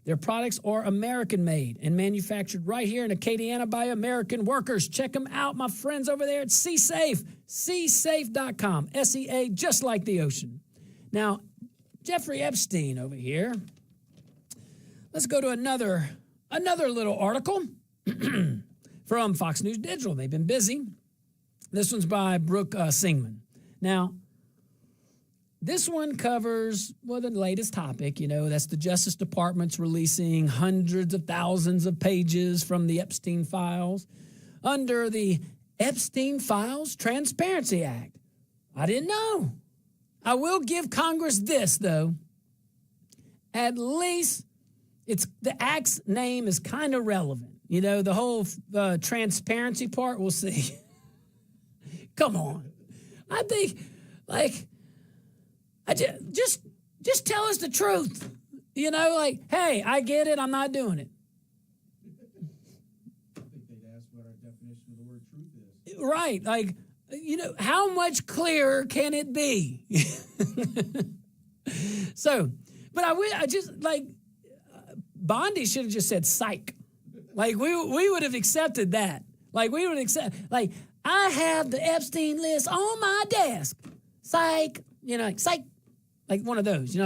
Their products are American-made and manufactured right here in Acadiana by American workers. Check them out, my friends over there at C-Safe, csafe.com, S-E-A, just like the ocean. Now, Jeffrey Epstein over here. Let's go to another little article from Fox News Digital. They've been busy. This one's by Brooke Singman. Now, this one covers, well, the latest topic, that's the Justice Department's releasing hundreds of thousands of pages from the Epstein files under the Epstein Files Transparency Act. I didn't know. I will give Congress this, though. At least the act's name is kind of relevant. The whole transparency part, we'll see. Come on. I think, just tell us the truth. Hey, I get it, I'm not doing it. I think they'd ask what our definition of the word truth is. Right, how much clearer can it be? So, but Bondi should have just said psych. We would have accepted that. We would accept, I have the Epstein list on my desk. Psych, psych. One of those,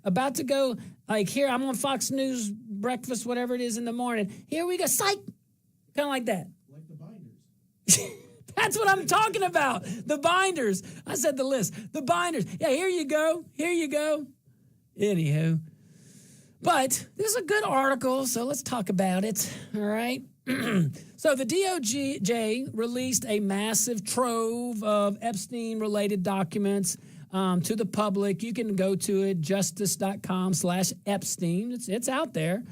about to go, here, I'm on Fox News breakfast, whatever it is in the morning. Here we go, psych. Kind of like that. Like the binders. That's what I'm talking about. The binders. I said the list. The binders. Yeah, here you go. Here you go. Anywho. But this is a good article, so let's talk about it. All right. So the DOJ released a massive trove of Epstein-related documents to the public. You can go to it, justice.com/Epstein. It's out there.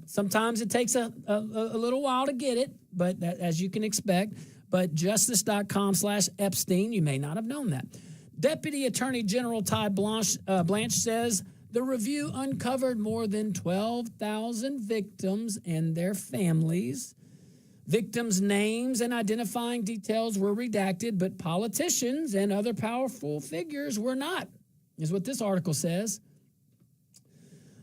Sometimes it takes a little while to get it, but as you can expect. But justice.com/Epstein, you may not have known that. Deputy Attorney General Todd Blanche says the review uncovered more than 12,000 victims and their families. Victims' names and identifying details were redacted, but politicians and other powerful figures were not, is what this article says.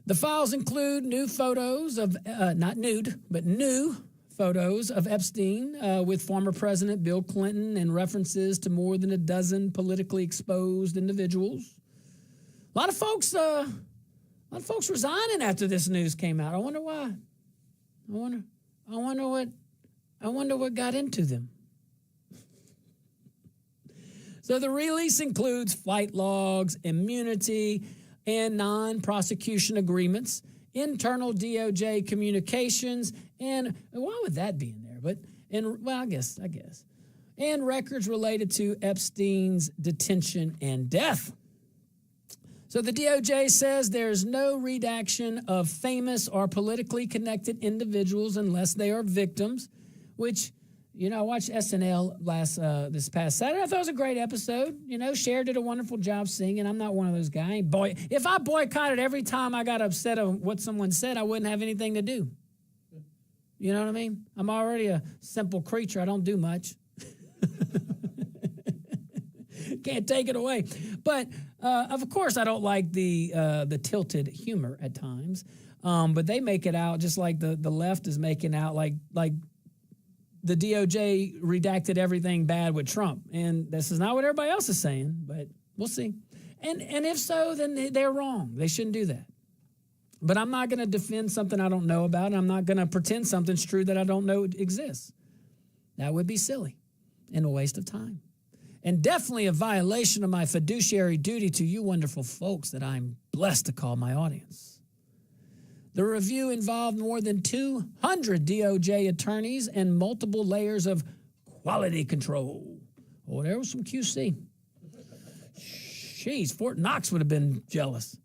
The files include new photos of, not nude, but new photos of Epstein with former President Bill Clinton and references to more than a dozen politically exposed individuals. A lot of folks resigning after this news came out. I wonder why. I wonder what got into them. So the release includes flight logs, immunity, and non-prosecution agreements, internal DOJ communications, and why would that be in there? I guess. And records related to Epstein's detention and death. So the DOJ says there's no redaction of famous or politically connected individuals unless they are victims, which, I watched SNL this past Saturday. I thought it was a great episode. Cher did a wonderful job singing. I'm not one of those guys. If I boycotted every time I got upset of what someone said, I wouldn't have anything to do. You know what I mean? I'm already a simple creature. I don't do much. Can't take it away. But of course, I don't like the tilted humor at times. But they make it out just like the left is making out like the DOJ redacted everything bad with Trump. And this is not what everybody else is saying, but we'll see. And if so, then they're wrong. They shouldn't do that. But I'm not going to defend something I don't know about, and I'm not going to pretend something's true that I don't know exists. That would be silly and a waste of time. And definitely a violation of my fiduciary duty to you wonderful folks that I'm blessed to call my audience. The review involved more than 200 DOJ attorneys and multiple layers of quality control. Oh, there was some QC. Jeez, Fort Knox would have been jealous.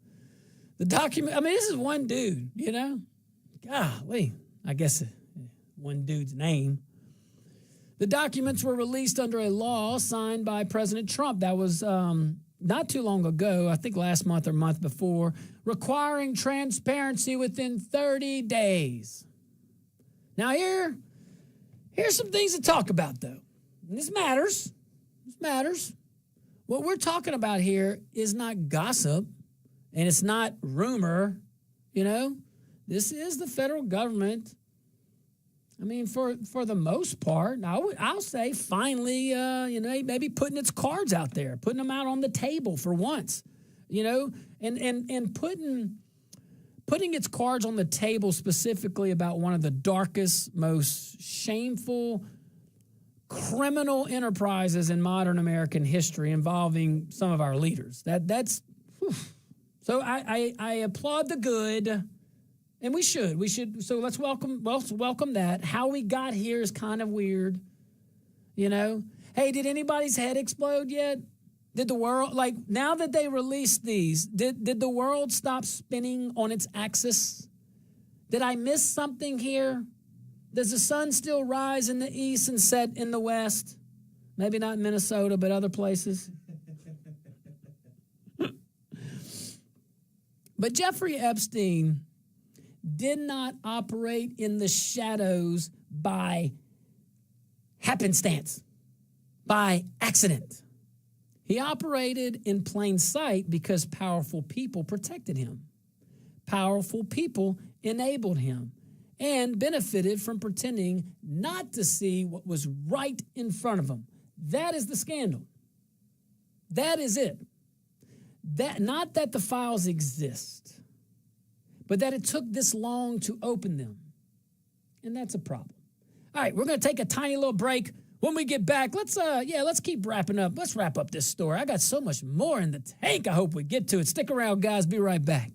The document, I mean, this is one dude, you know? Golly, I guess one dude's name. The documents were released under a law signed by President Trump. That was not too long ago, I think last month or month before, requiring transparency within 30 days. Now here's some things to talk about, though. And this matters. This matters. What we're talking about here is not gossip, and it's not rumor, you know. This is the federal government. I mean, for the most part, I'll say finally, maybe putting its cards out there, putting them out on the table for once, you know, and putting its cards on the table specifically about one of the darkest, most shameful criminal enterprises in modern American history involving some of our leaders. That's whew. So I applaud the good. And we should. So let's welcome that. How we got here is kind of weird, you know. Hey, did anybody's head explode yet? Did the world, like, now that they released these, did the world stop spinning on its axis? Did I miss something here? Does the sun still rise in the east and set in the west? Maybe not in Minnesota, but other places. But Jeffrey Epstein did not operate in the shadows by happenstance, by accident. He operated in plain sight because powerful people protected him. Powerful people enabled him and benefited from pretending not to see what was right in front of them. That is the scandal. That is it. Not that the files exist, but that it took this long to open them. And that's a problem. All right, we're going to take a tiny little break. When we get back, let's keep wrapping up. Let's wrap up this story. I got so much more in the tank. I hope we get to it. Stick around, guys. Be right back.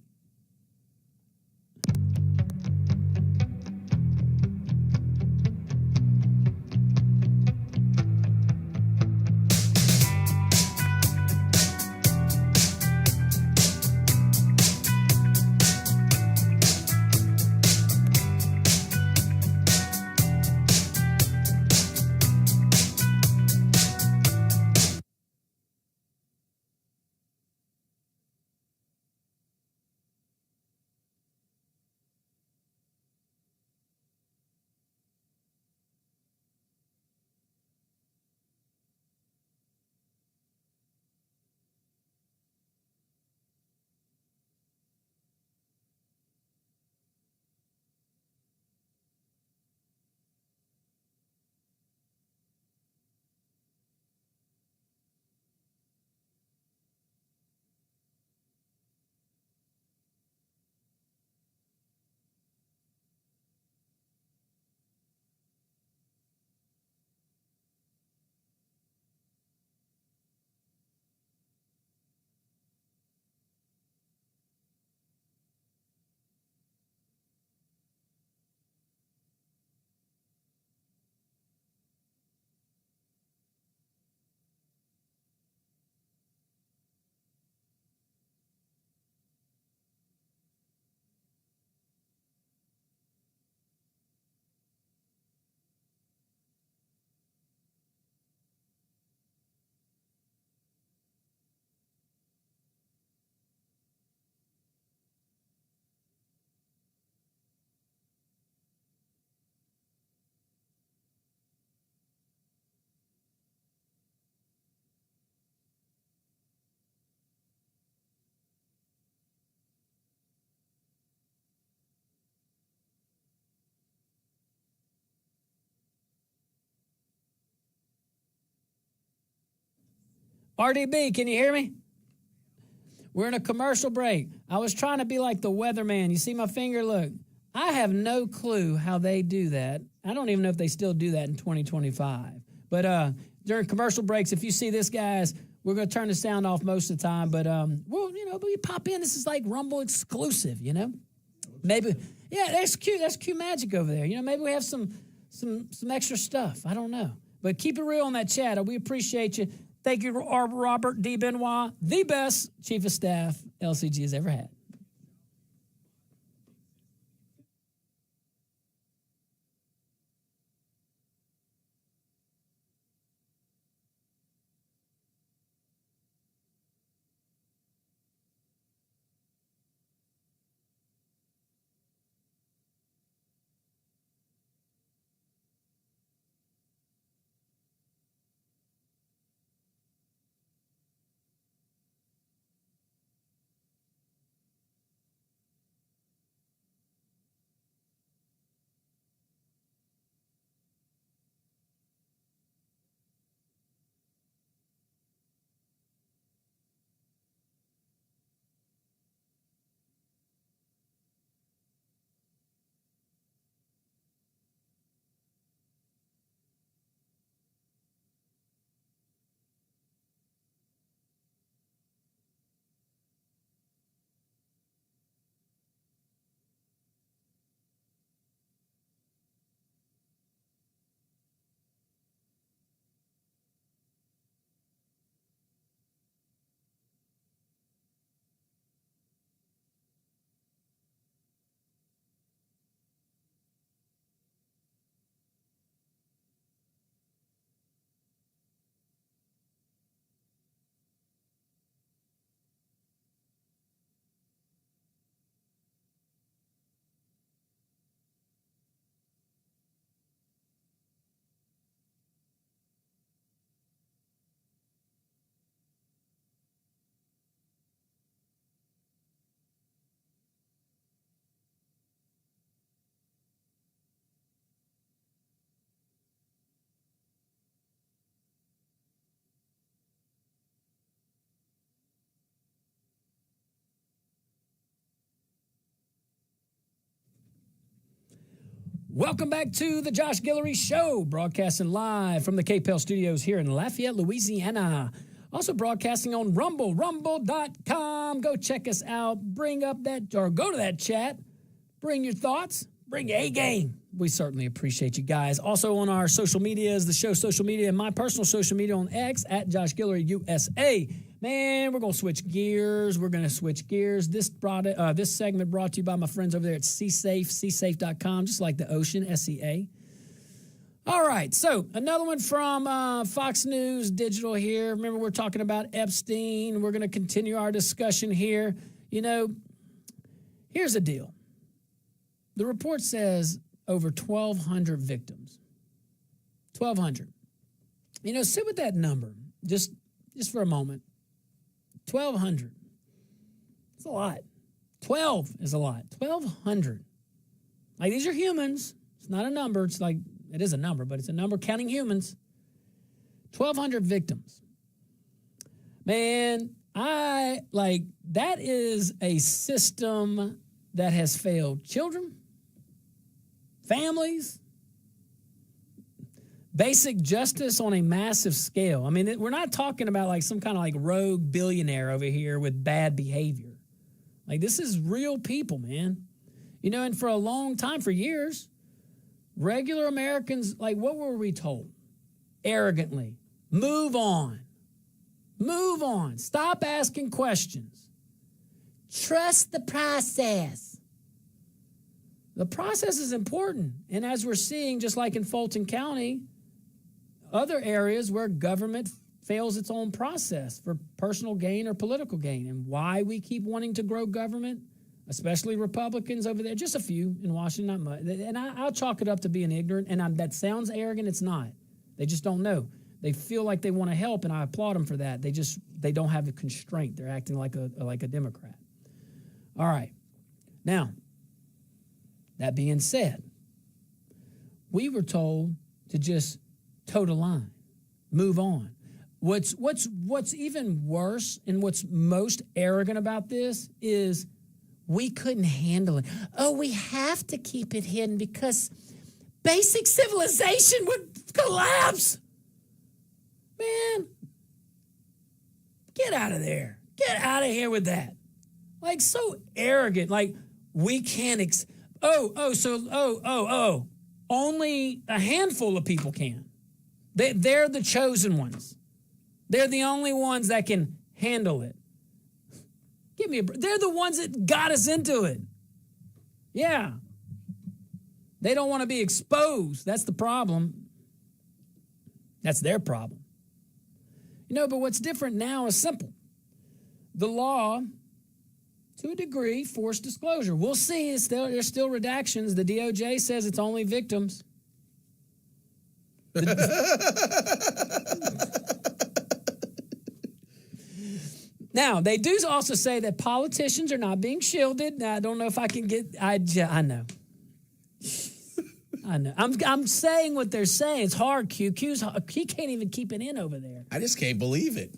RDB, can you hear me? We're in a commercial break. I was trying to be like the weatherman. You see my finger? Look. I have no clue how they do that. I don't even know if they still do that in 2025. But during commercial breaks, if you see this, guys, we're going to turn the sound off most of the time. But, well, but you pop in. This is like Rumble exclusive, Maybe, yeah, that's cute. That's cute magic over there. Maybe we have some extra stuff. I don't know. But keep it real on that chat. We appreciate you. Thank you, Robert D. Benoit, the best chief of staff LCG has ever had. Welcome back to the Josh Guillory Show, broadcasting live from the KPEL studios here in Lafayette, Louisiana. Also broadcasting on Rumble, rumble.com. Go check us out. Bring up that, or go to that chat. Bring your thoughts. Bring your A-game. We certainly appreciate you guys. Also on our social medias, the show social media, and my personal social media on X, at Josh Guillory USA. Man, we're going to switch gears. This segment brought to you by my friends over there at csafe.com, just like the ocean, SEA. All right, so another one from Fox News Digital here. Remember, we're talking about Epstein. We're going to continue our discussion here. Here's the deal. The report says over 1,200 victims. 1,200. Sit with that number just for a moment. 1,200. It's a lot. 12 is a lot. 1,200. Like, these are humans. It's not a number. It's like, it is a number, but it's a number counting humans. 1,200 victims. Man, that is a system that has failed children, families, basic justice on a massive scale. I mean, we're not talking about like some kind of like rogue billionaire over here with bad behavior. Like, this is real people, man. And for a long time, for years, regular Americans, like, what were we told? Arrogantly, move on. Move on. Stop asking questions. Trust the process. The process is important. And as we're seeing, just like in Fulton County, other areas where government fails its own process for personal gain or political gain, and why we keep wanting to grow government, especially Republicans over there, just a few in Washington, not much. And I'll chalk it up to being ignorant, and that sounds arrogant. It's not. They just don't know. They feel like they want to help, and I applaud them for that. They don't have the constraint. They're acting like a Democrat. All right. Now, that being said, we were told to just toe the line, move on. What's even worse and what's most arrogant about this is we couldn't handle it. Oh, we have to keep it hidden because basic civilization would collapse. Man, get out of there. Get out of here with that. Like, so arrogant. Like, we can't. Only a handful of people can. They're the chosen ones. They're the only ones that can handle it. Give me a break. They're the ones that got us into it. Yeah. They don't want to be exposed. That's the problem. That's their problem. But what's different now is simple. The law, to a degree, forced disclosure. We'll see. There's still redactions. The DOJ says it's only victims. Now, they do also say that politicians are not being shielded. Now, I don't know if I can get... I know. I know. I'm saying what they're saying. It's hard, Q. He can't even keep it in over there. I just can't believe it.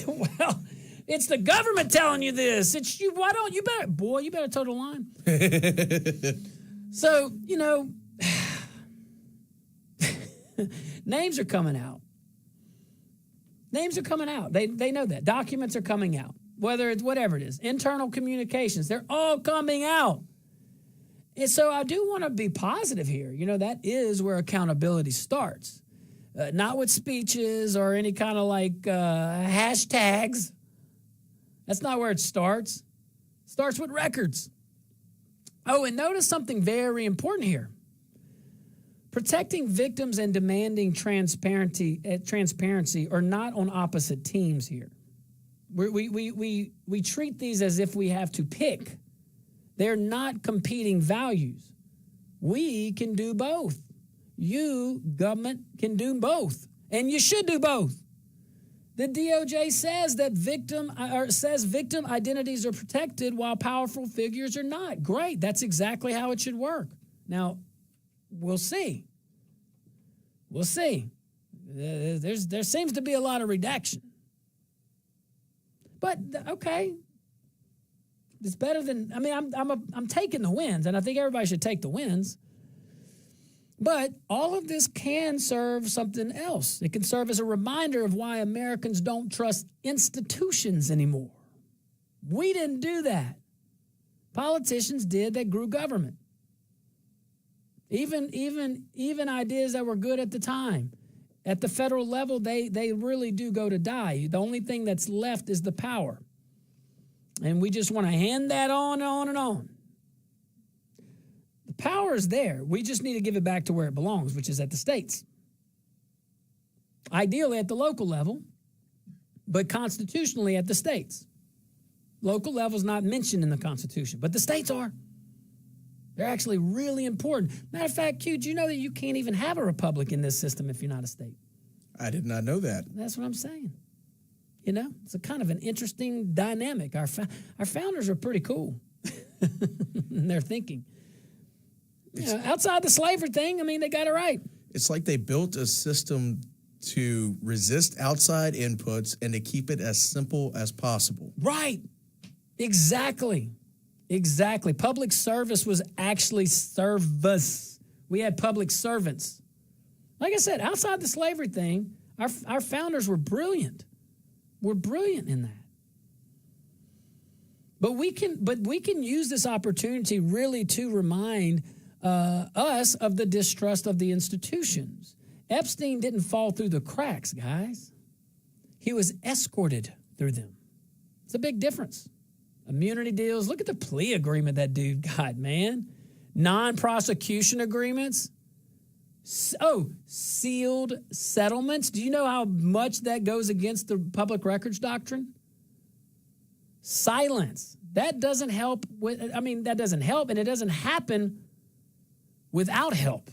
Well, it's the government telling you this. It's you. Why don't you better... Boy, you better toe the line. So, names are coming out. Names are coming out. They know that. Documents are coming out. Whether it's whatever it is. Internal communications. They're all coming out. And so I do want to be positive here. That is where accountability starts. Not with speeches or any kind of hashtags. That's not where it starts. It starts with records. Oh, and notice something very important here. Protecting victims and demanding transparency are not on opposite teams here. We treat these as if we have to pick. They're not competing values. We can do both. You, government, can do both. And you should do both. The DOJ says that victim identities are protected while powerful figures are not. Great. That's exactly how it should work. Now, we'll see. We'll see. There seems to be a lot of redaction. But, okay. It's better than, I'm taking the wins, and I think everybody should take the wins. But all of this can serve something else. It can serve as a reminder of why Americans don't trust institutions anymore. We didn't do that. Politicians did that grew government. Even ideas that were good at the time. At the federal level, they really do go to die. The only thing that's left is the power. And we just want to hand that on and on and on. The power is there. We just need to give it back to where it belongs, which is at the states. Ideally at the local level, but constitutionally at the states. Local level is not mentioned in the Constitution, but the states are. They're actually really important. Matter of fact, Q, do you know that you can't even have a republic in this system if you're not a state? I did not know that. That's what I'm saying. It's a kind of an interesting dynamic. Our founders are pretty cool in their thinking. Outside the slavery thing, they got it right. It's like they built a system to resist outside inputs and to keep it as simple as possible. Right. Exactly. Public service was actually service. We had public servants. Like I said, outside the slavery thing, our founders were brilliant. We're brilliant in that. But we can use this opportunity really to remind us of the distrust of the institutions. Epstein didn't fall through the cracks, guys. He was escorted through them. It's a big difference. Immunity deals. Look at the plea agreement that dude got, man. Non-prosecution agreements. Sealed settlements. Do you know how much that goes against the public records doctrine? Silence. That doesn't help that doesn't help, and it doesn't happen without help.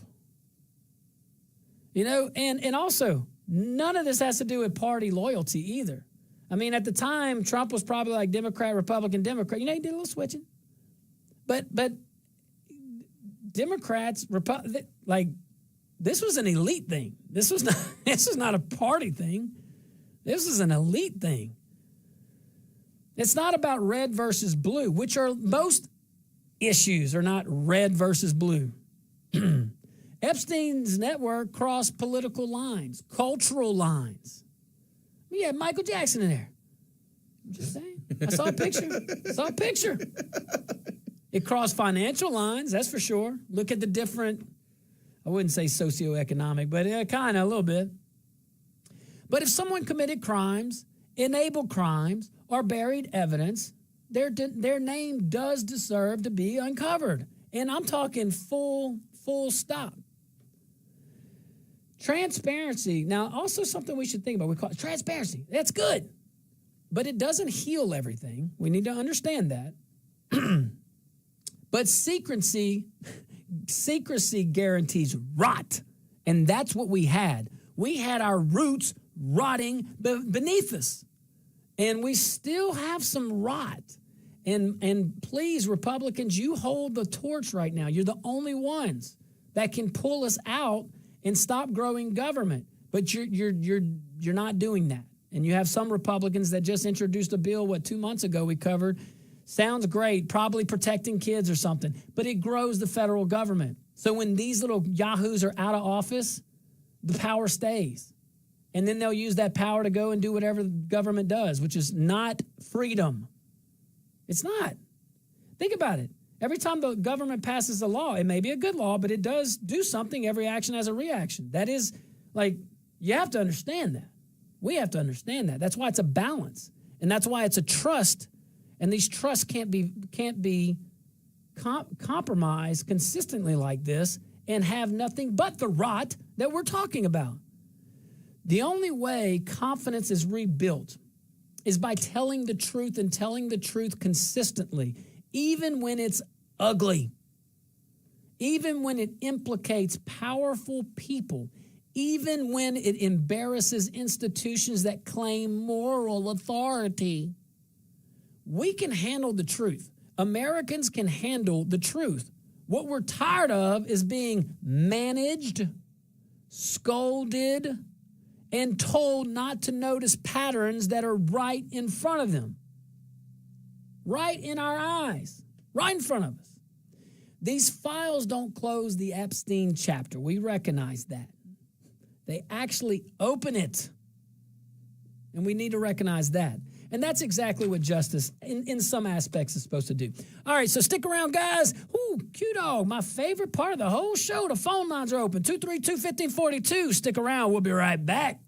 And also, none of this has to do with party loyalty either. At the time, Trump was probably like Democrat, Republican, Democrat. He did a little switching. But Democrats, this was an elite thing. This was not a party thing. This is an elite thing. It's not about red versus blue, which are most issues are not red versus blue. Epstein's network crossed political lines, cultural lines. We had Michael Jackson in there. I'm just saying. I saw a picture. It crossed financial lines, that's for sure. Look at the different, I wouldn't say socioeconomic, but kind of a little bit. But if someone committed crimes, enabled crimes, or buried evidence, their name does deserve to be uncovered. And I'm talking full stop. Transparency. Now, also something we should think about. We call it transparency. That's good. But it doesn't heal everything. We need to understand that. But secrecy guarantees rot. And that's what we had. We had our roots rotting beneath us. And we still have some rot. And please, Republicans, you hold the torch right now. You're the only ones that can pull us out and stop growing government. But you're not doing that. And you have some Republicans that just introduced a bill, 2 months ago we covered. Sounds great, probably protecting kids or something. But it grows the federal government. So when these little yahoos are out of office, the power stays. And then they'll use that power to go and do whatever the government does, which is not freedom. It's not. Think about it. Every time the government passes a law, it may be a good law, but it does do something. Every action has a reaction. That is, you have to understand that. We have to understand that. That's why it's a balance. And that's why it's a trust. And these trusts can't be compromised consistently like this and have nothing but the rot that we're talking about. The only way confidence is rebuilt is by telling the truth and telling the truth consistently, even when it's ugly, even when it implicates powerful people, even when it embarrasses institutions that claim moral authority. We can handle the truth. Americans can handle the truth. What we're tired of is being managed, scolded, and told not to notice patterns that are right in front of them, right in our eyes, right in front of us. These files don't close the Epstein chapter. We recognize that. They actually open it, and we need to recognize that. And that's exactly what justice, in some aspects, is supposed to do. All right, so stick around, guys. Ooh, Q-Dog, my favorite part of the whole show. The phone lines are open, 232-1542. Stick around. We'll be right back.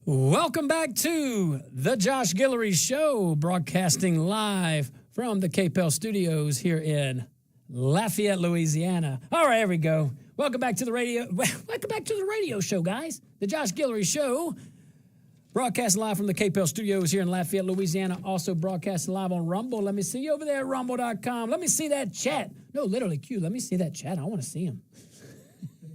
Welcome back to the Josh Guillory Show, broadcasting live from the KPEL studios here in Lafayette, Louisiana. All right, here we go. Welcome back to the radio. Welcome back to the radio show, guys. The Josh Guillory Show, broadcasting live from the KPEL studios here in Lafayette, Louisiana. Also broadcasting live on Rumble. Let me see you over there at rumble.com. Let me see that chat. No, literally, Q. Let me see that chat. I want to see him.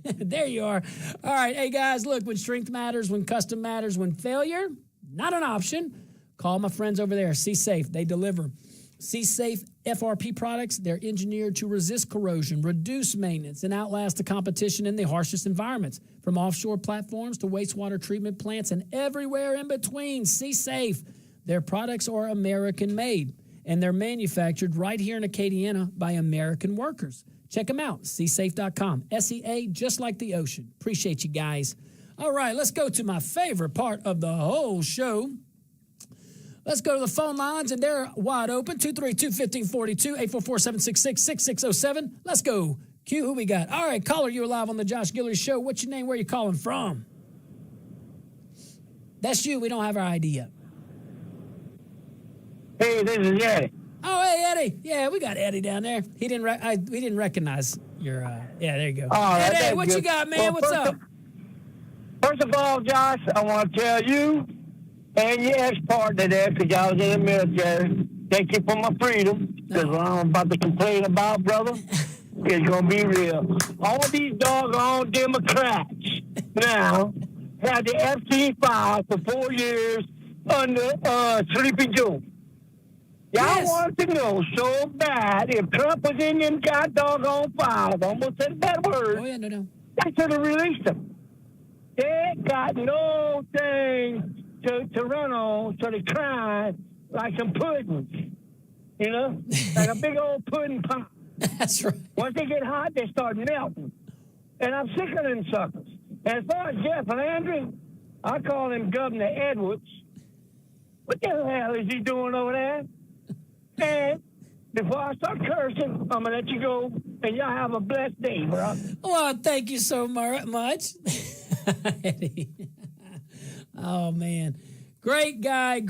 There you are. All right. Hey, guys, look, when strength matters, when custom matters, when failure, not an option, call my friends over there. C-Safe. They deliver. C-Safe FRP products, they're engineered to resist corrosion, reduce maintenance, and outlast the competition in the harshest environments. From offshore platforms to wastewater treatment plants and everywhere in between, C-Safe. Their products are American-made, and they're manufactured right here in Acadiana by American workers. Check them out, csafe.com. SEA, just like the ocean. Appreciate you guys. All right, let's go to my favorite part of the whole show. Let's go to the phone lines, and they're wide open. 232-1542, 844-766-6607. Let's go. Q, who we got? All right, caller, you're live on the Josh Guillory Show. What's your name? Where are you calling from? That's you. We don't have our ID yet. Hey, this is Eddie. Oh, hey, Eddie. Yeah, we got Eddie down there. We didn't recognize your, yeah, there you go. Oh, Eddie, what you got, man? What's up? First of all, Josh, I want to tell you and your ex-partner there, because y'all was in the military, thank you for my freedom, because what I'm about to complain about, brother, is going to be real. All these doggone Democrats now had the Epstein file for 4 years under Sleepy Joe. Y'all want to know so bad if Trump was in them doggone files, I almost said that word. Oh, yeah, no. They should have released them. They got no thing to run on, so they cry like some puddings, you know, like a big old pudding pop. That's right. Once they get hot, they start melting. And I'm sick of them suckers. And as far as Jeff Landry, I call him Governor Edwards. What the hell is he doing over there? And before I start cursing, I'm going to let you go, and y'all have a blessed day, bro. Well, thank you so much. Eddie. Oh, man. Great guy.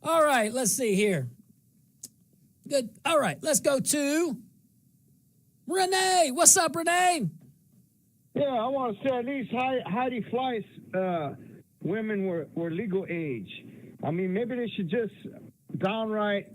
All right, let's see here. Good. All right, let's go to Renee. What's up, Renee? Yeah, I want to say at least Heidi Fleiss women were legal age. I mean, maybe they should just downright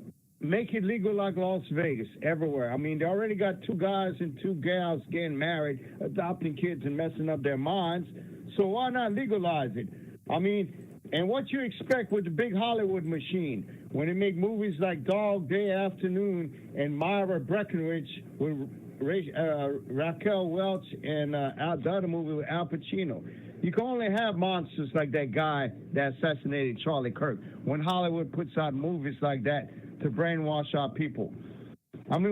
make it legal like Las Vegas everywhere. I mean, they already got 2 guys and 2 gals getting married, adopting kids and messing up their minds. So why not legalize it? I mean, and what you expect with the big Hollywood machine when they make movies like Dog Day Afternoon and Myra Breckenridge with Raquel Welch and the other movie with Al Pacino. You can only have monsters like that guy that assassinated Charlie Kirk when Hollywood puts out movies like that to brainwash our people. I mean,